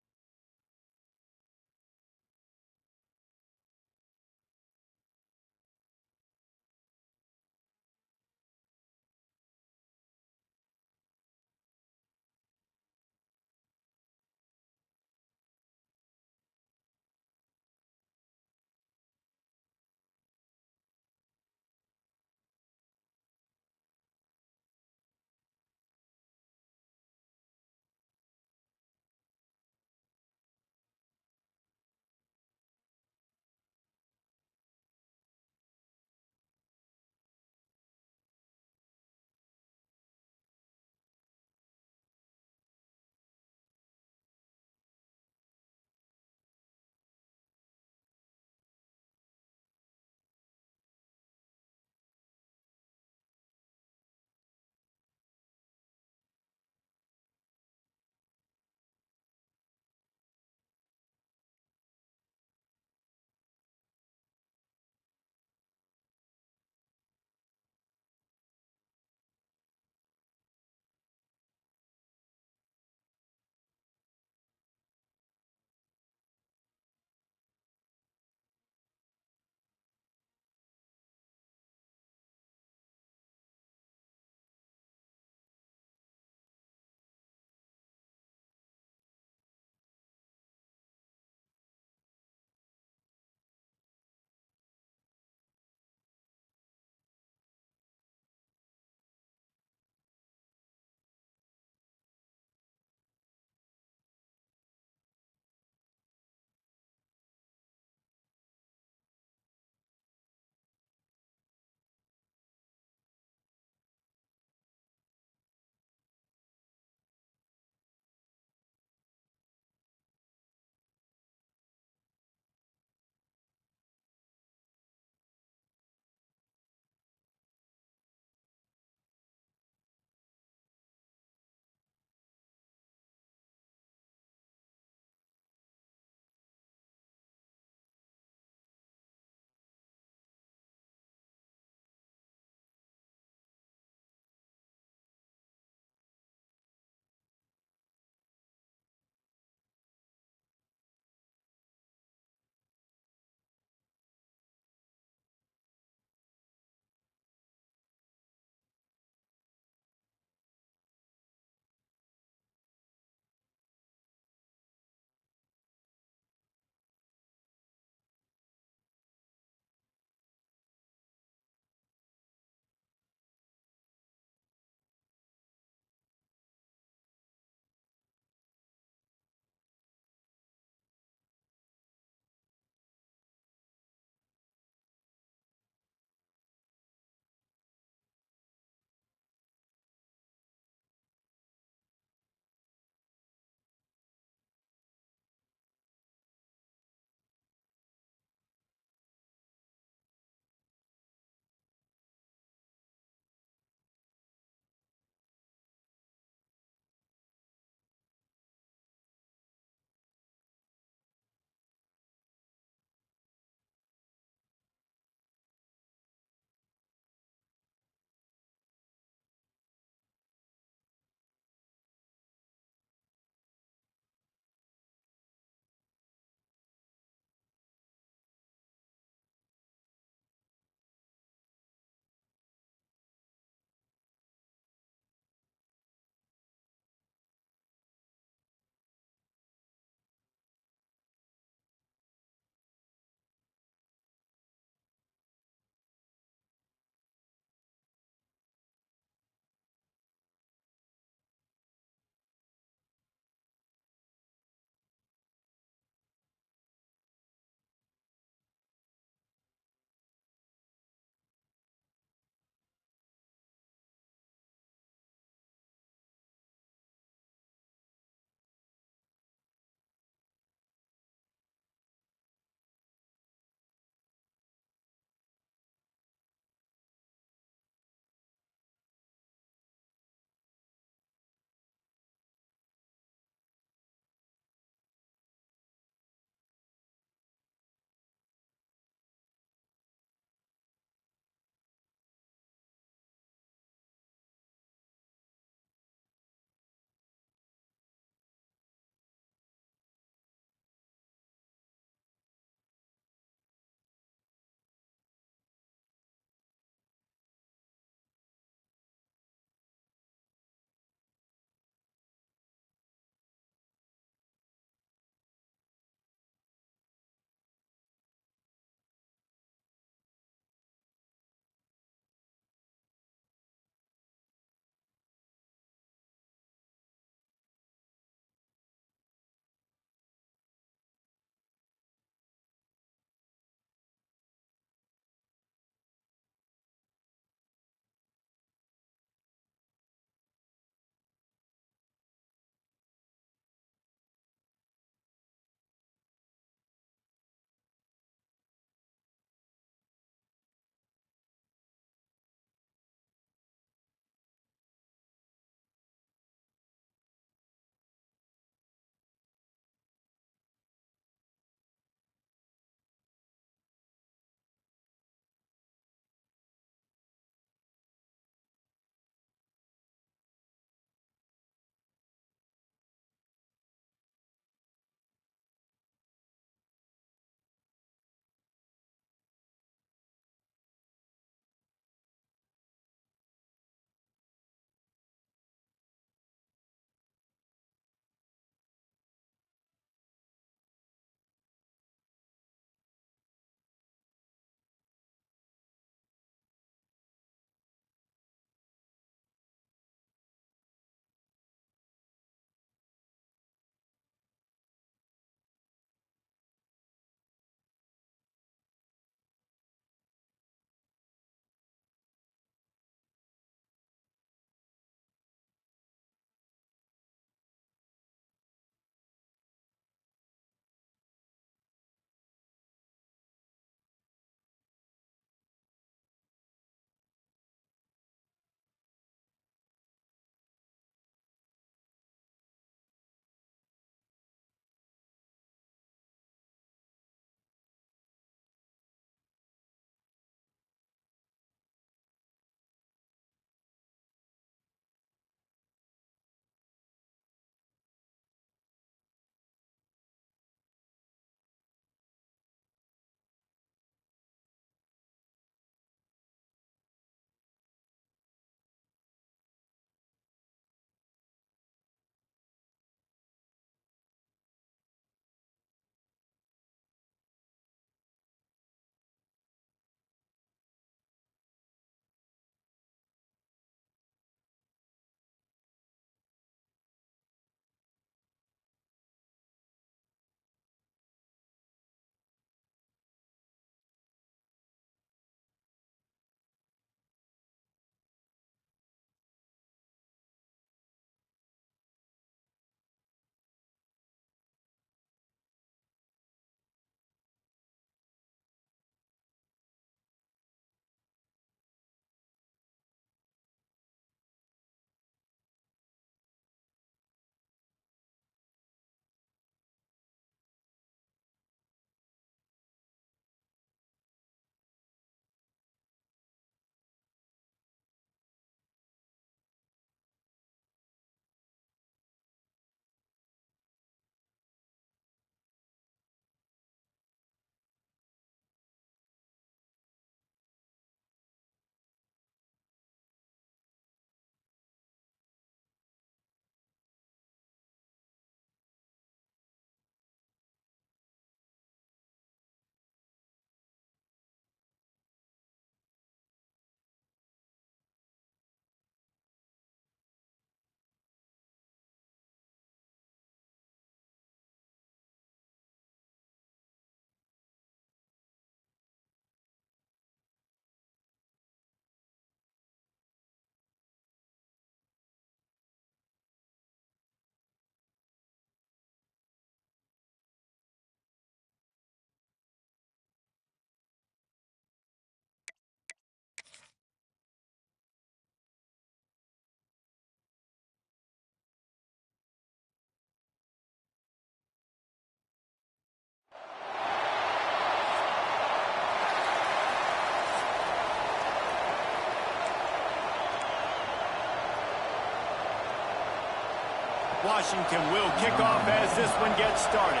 Washington will kick off as this one gets started.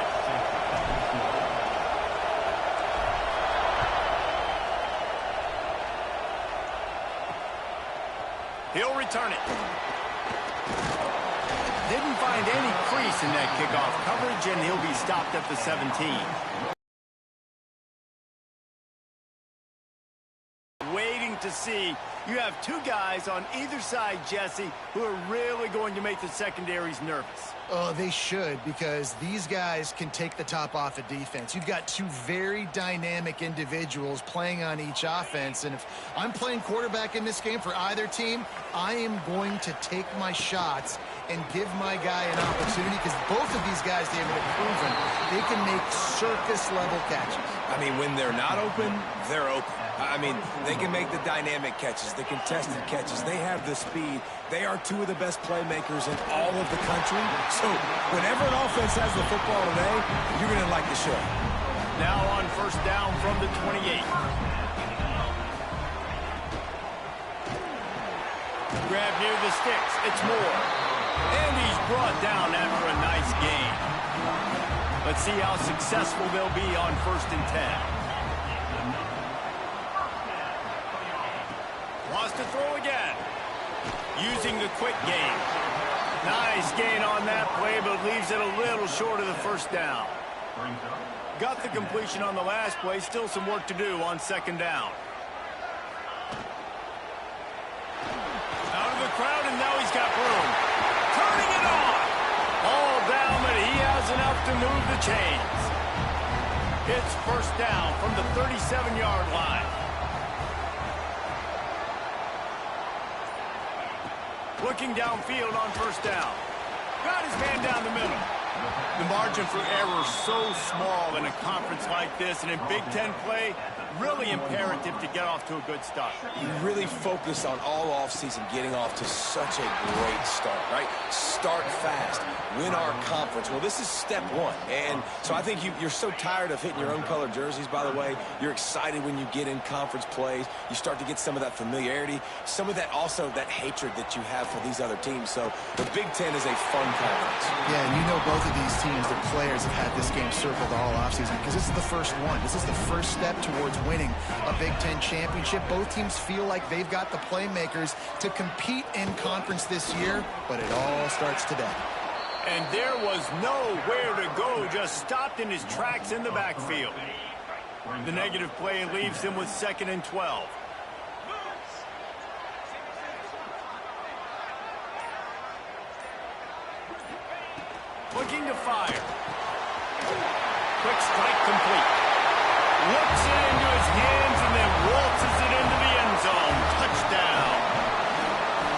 He'll return it. Didn't find any crease in that kickoff coverage, and he'll be stopped at the 17. Waiting to see. You have two guys on either side, Jesse, who are really going to make the secondaries nervous. Oh, they should, because these guys can take the top off of defense. You've got two very dynamic individuals playing on each offense, and if I'm playing quarterback in this game for either team, I am going to take my shots and give my guy an opportunity, because both of these guys, David, have proven they can make circus-level catches. I mean, when they're not open, they're open. I mean, they can make the dynamic catches, the contested catches. They have the speed. They are two of the best playmakers in all of the country. So whenever an offense has the football today, you're going to like the show. Now on first down from the 28. Grab near the sticks. It's Moore. And he's brought down after a nice gain. Let's see how successful they'll be on 1st and 10. Wants to throw again. Using the quick game. Nice gain on that play, but leaves it a little short of the first down. Got the completion on the last play. Still some work to do on 2nd down. Out of the crowd, and now he's got room. Turning it on. All down, but he has enough to move the chains. It's 1st down from the 37-yard line. Looking downfield on 1st down. Got his man down the middle. The margin for error so small in a conference like this, and in Big Ten play, really imperative to get off to a good start. You really focus on all offseason getting off to such a great start, right? Start fast, win our conference. Well, this is step one. And so I think you're so tired of hitting your own color jerseys, by the way. You're excited when you get in conference plays. You start to get some of that familiarity, some of that also that hatred that you have for these other teams. So the Big Ten is a fun conference. Yeah, and you know both of these teams, the players have had this game circled all offseason because this is the first one. This is the first step towards winning a Big Ten championship. Both teams feel like they've got the playmakers to compete in conference this year, but it all starts today. And there was nowhere to go, just stopped in his tracks in the backfield. The negative play leaves him with 2nd and 12. Looking to fire. Quick strike complete. Looks it into his hands and then waltzes it into the end zone. Touchdown.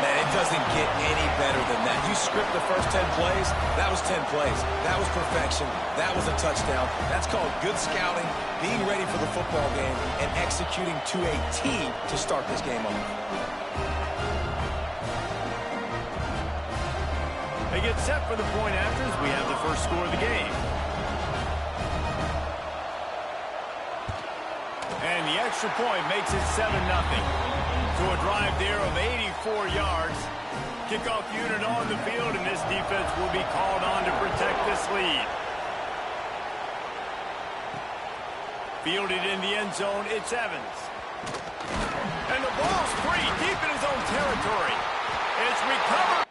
Man, it doesn't get any better than that. You script the first 10 plays, that was 10 plays. That was perfection. That was a touchdown. That's called good scouting, being ready for the football game, and executing to a T to start this game off. They get set for the point after as we have the first score of the game. And the extra point makes it 7-0. To a drive there of 84 yards. Kickoff unit on the field, and this defense will be called on to protect this lead. Fielded in the end zone, it's Evans. And the ball's free, deep in his own territory. It's recovered.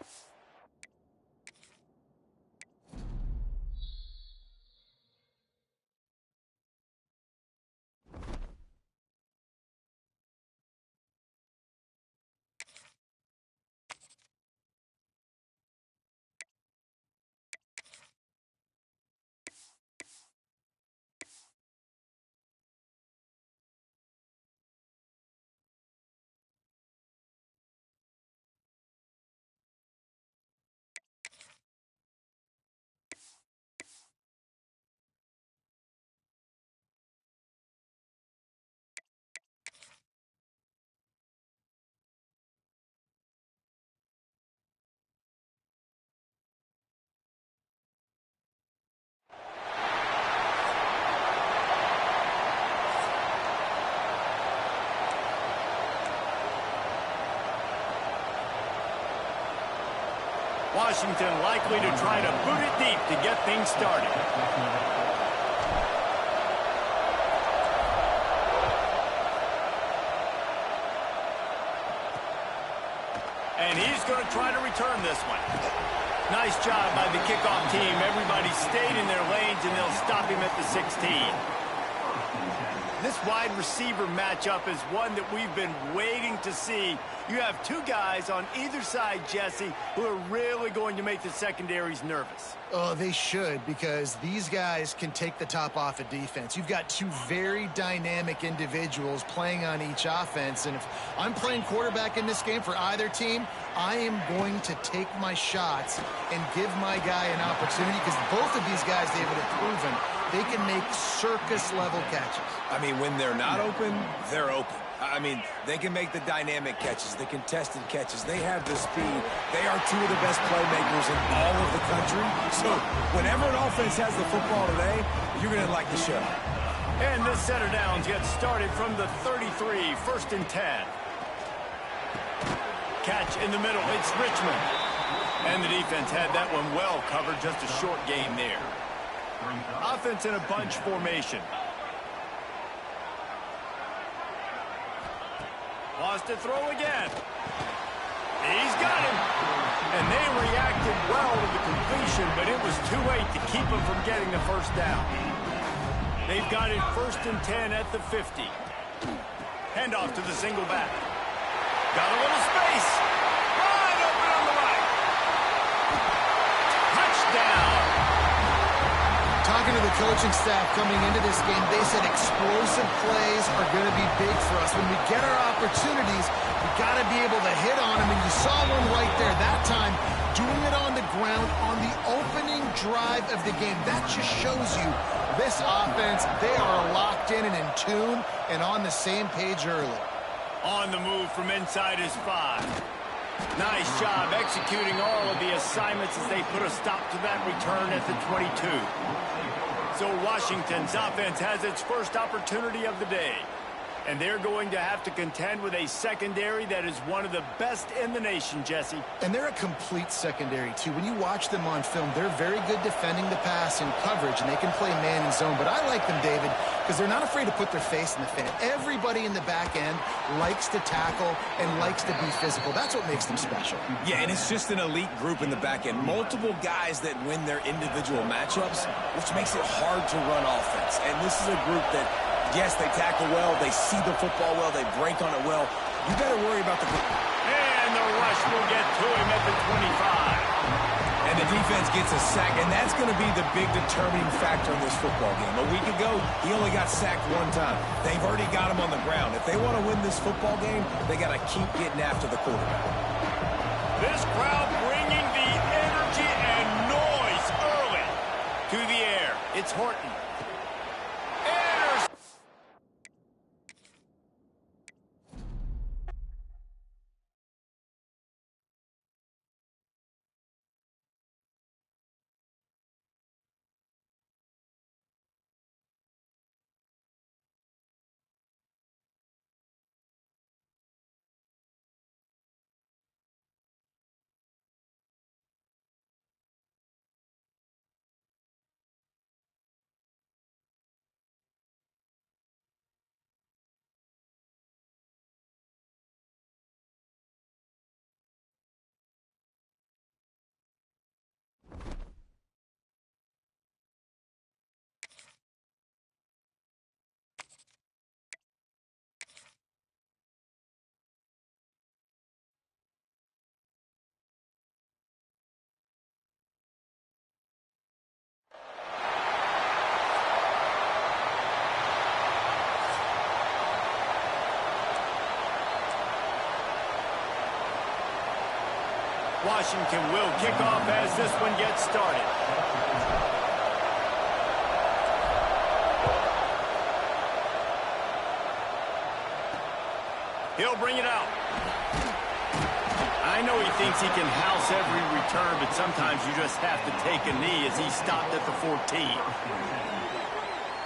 Washington likely to try to boot it deep to get things started. And he's going to try to return this one. Nice job by the kickoff team. Everybody stayed in their lanes, and they'll stop him at the 16. This wide receiver matchup is one that we've been waiting to see. You have two guys on either side, Jesse, who are really going to make the secondaries nervous. Oh, they should, because these guys can take the top off of defense. You've got two very dynamic individuals playing on each offense, and if I'm playing quarterback in this game for either team, I am going to take my shots and give my guy an opportunity, because both of these guys, David, have proven they can make circus-level catches. I mean, when they're not open, they're open. I mean, they can make the dynamic catches, the contested catches. They have the speed. They are two of the best playmakers in all of the country. So whenever an offense has the football today, you're going to like the show. And this set of downs gets started from the 33, 1st and 10. Catch in the middle. It's Richmond. And the defense had that one well covered. Just a short gain there. Offense in a bunch formation. Wants to throw again. He's got him. And they reacted well to the completion, but it was too late to keep him from getting the first down. They've got it 1st and 10 at the 50. Handoff to the single back. Got a little space. Wide open on the right. Touchdown. Talking to the coaching staff coming into this game, they said explosive plays are going to be big for us. When we get our opportunities, we got to be able to hit on them, and you saw one right there that time, doing it on the ground on the opening drive of the game. That just shows you this offense, they are locked in and in tune and on the same page early. On the move from inside his 5. Nice job executing all of the assignments as they put a stop to that return at the 22. So Washington's offense has its first opportunity of the day. And they're going to have to contend with a secondary that is one of the best in the nation, Jesse. And they're a complete secondary, too. When you watch them on film, they're very good defending the pass and coverage, and they can play man and zone. But I like them, David, because they're not afraid to put their face in the fan. Everybody in the back end likes to tackle and likes to be physical. That's what makes them special. Yeah, and it's just an elite group in the back end. Multiple guys that win their individual matchups, which makes it hard to run offense. And this is a group that, yes, they tackle well, they see the football well, they break on it well. You better worry about the... And the rush will get to him at the 25. And the defense gets a sack, and that's going to be the big determining factor in this football game. A week ago, he only got sacked one time. They've already got him on the ground. If they want to win this football game, they got to keep getting after the quarterback. This crowd bringing the energy and noise early to the air. It's Horton. Washington will kick off as this one gets started. He'll bring it out. I know he thinks he can house every return, but sometimes you just have to take a knee as he stopped at the 14.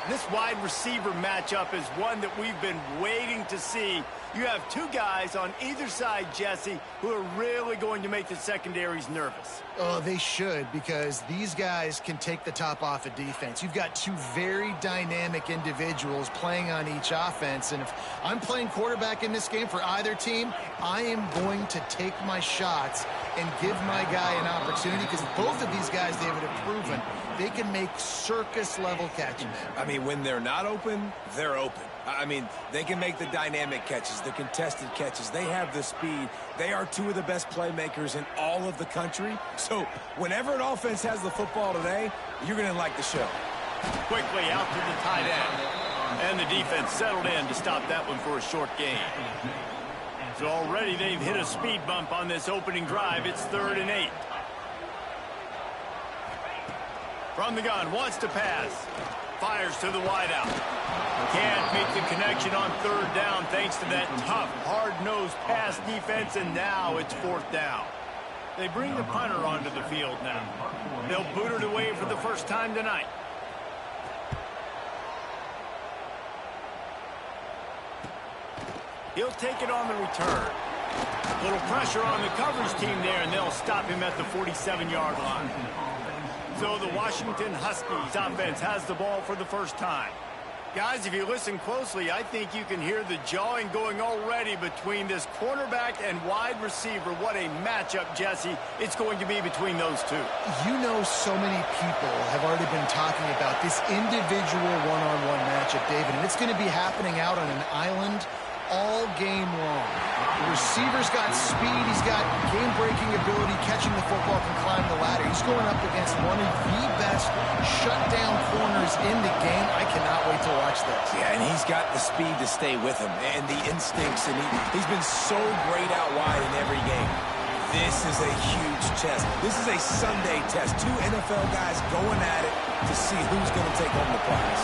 This wide receiver matchup is one that we've been waiting to see. You have two guys on either side, Jesse, who are really going to make the secondaries nervous. Oh, they should, because these guys can take the top off of defense. You've got two very dynamic individuals playing on each offense, and if I'm playing quarterback in this game for either team, I am going to take my shots and give my guy an opportunity, because both of these guys, David, have proven they can make circus-level catches. I mean, when they're not open, they're open. I mean, they can make the dynamic catches, the contested catches. They have the speed. They are two of the best playmakers in all of the country. So whenever an offense has the football today, you're going to like the show. Quickly out to the tight end. And the defense settled in to stop that one for a short gain. So already they've hit a speed bump on this opening drive. It's 3rd and 8. From the gun, wants to pass. Fires to the wideout. Can't make the connection on 3rd down thanks to that tough, hard-nosed pass defense, and now it's 4th down. They bring the punter onto the field now. They'll boot it away for the first time tonight. He'll take it on the return. Little pressure on the coverage team there, and they'll stop him at the 47-yard line. So the Washington Huskies offense has the ball for the first time. Guys, if you listen closely, I think you can hear the jawing going already between this cornerback and wide receiver. What a matchup, Jesse, it's going to be between those two. You know, so many people have already been talking about this individual one-on-one matchup, David, and it's going to be happening out on an island all game long. The receiver's got speed, he's got game-breaking ability, catching the football, can climb the ladder. He's going up against one of the best shutdown corners in the game. I cannot wait to watch this. Yeah, and he's got the speed to stay with him and the instincts, and he's been so great out wide in every game. This is a huge test. This is a Sunday test. Two NFL guys going at it to see who's going to take home the prize.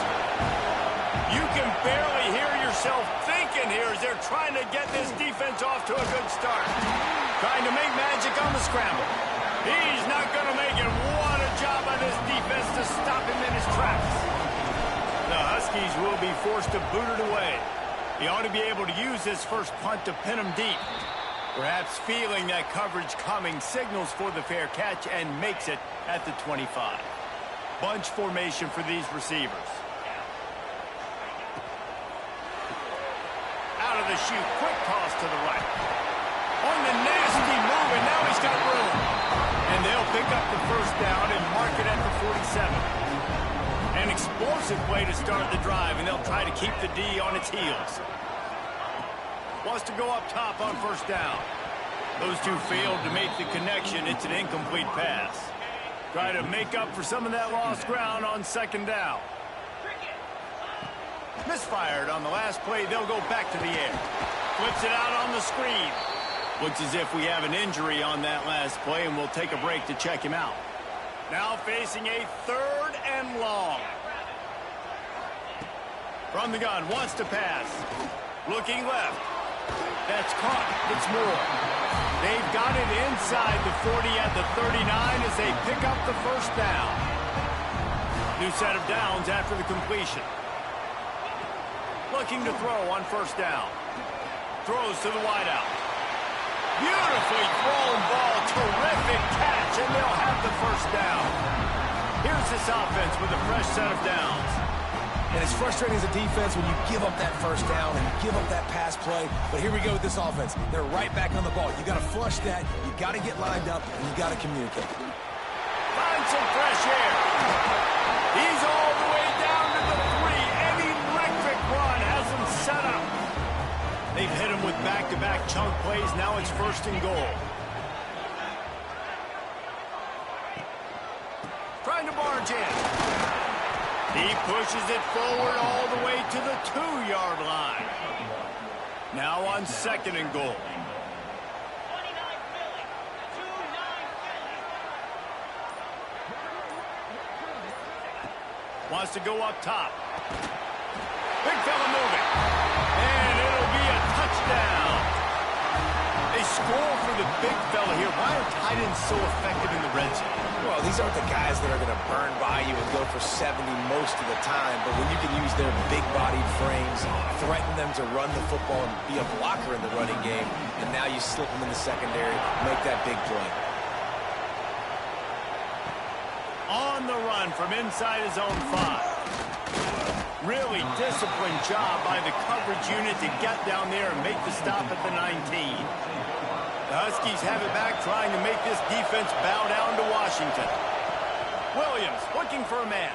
You can barely hear yourself thinking here as they're trying to get this defense off to a good start. Trying to make magic on the scramble. He's not going to make it. What a job by this defense to stop him in his tracks. The Huskies will be forced to boot it away. He ought to be able to use this first punt to pin him deep. Perhaps feeling that coverage coming, signals for the fair catch and makes it at the 25. Bunch formation for these receivers. Out of the chute, quick toss to the right. On the nasty move, and now he's got room. And they'll pick up the first down and mark it at the 47. An explosive play to start the drive, and they'll try to keep the D on its heels. Wants to go up top on first down. Those two failed to make the connection. It's an incomplete pass. Try to make up for some of that lost ground on 2nd down. Misfired on the last play. They'll go back to the air. Flips it out on the screen. Looks as if we have an injury on that last play, and we'll take a break to check him out. Now facing a 3rd and long. From the gun, wants to pass. Looking left. That's caught. It's Moore. They've got it inside the 40 at the 39 as they pick up the first down. New set of downs after the completion. Looking to throw on first down. Throws to the wideout. Beautifully thrown ball. Terrific catch, and they'll have the first down. Here's this offense with a fresh set of downs. And it's frustrating as a defense when you give up that first down and you give up that pass play. But here we go with this offense. They're right back on the ball. You got to flush that. You got to get lined up, and you got to communicate. Find some fresh air. He's all the way down to the 3. An electric run has him set up. They've hit him with back-to-back chunk plays. Now it's 1st and goal. Trying to barge in. He pushes it forward all the way to the 2-yard line. Now on 2nd and goal. Wants to go up top. Big fella moving. And it'll be a touchdown. They score for the big fella here. Why are tight ends so effective in the red zone? Well, these aren't the guys that are going to burn by you and go for 70 most of the time, but when you can use their big-bodied frames, threaten them to run the football and be a blocker in the running game, and now you slip them in the secondary, make that big play. On the run from inside his own 5. Really disciplined job by the coverage unit to get down there and make the stop at the 19. The Huskies have it back, trying to make this defense bow down to Washington. Williams looking for a man.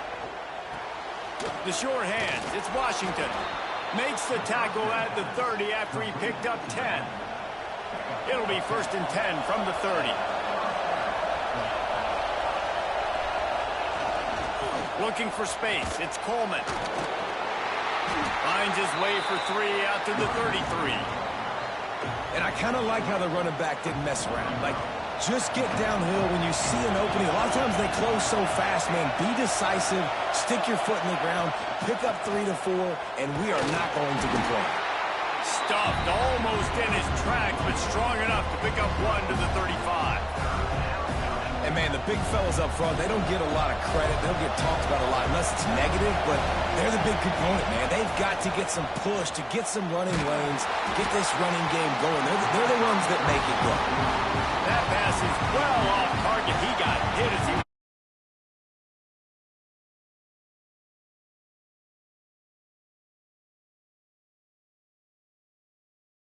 The short hands, it's Washington. Makes the tackle at the 30 after he picked up 10. It'll be 1st and 10 from the 30. Looking for space, it's Coleman. Finds his way for 3 out to the 33. And I kind of like how the running back didn't mess around. Like, just get downhill when you see an opening. A lot of times they close so fast, man. Be decisive, stick your foot in the ground, pick up 3 to 4, and we are not going to complain. Stuffed almost in his tracks, but strong enough to pick up 1 to the 35. And, man, the big fellas up front, they don't get a lot of credit. They don't get talked about a lot unless it's negative, but they're the big component, man. They've got to get some push, to get some running lanes, get this running game going. They're the ones that make it go. That pass is well off target. He got hit as he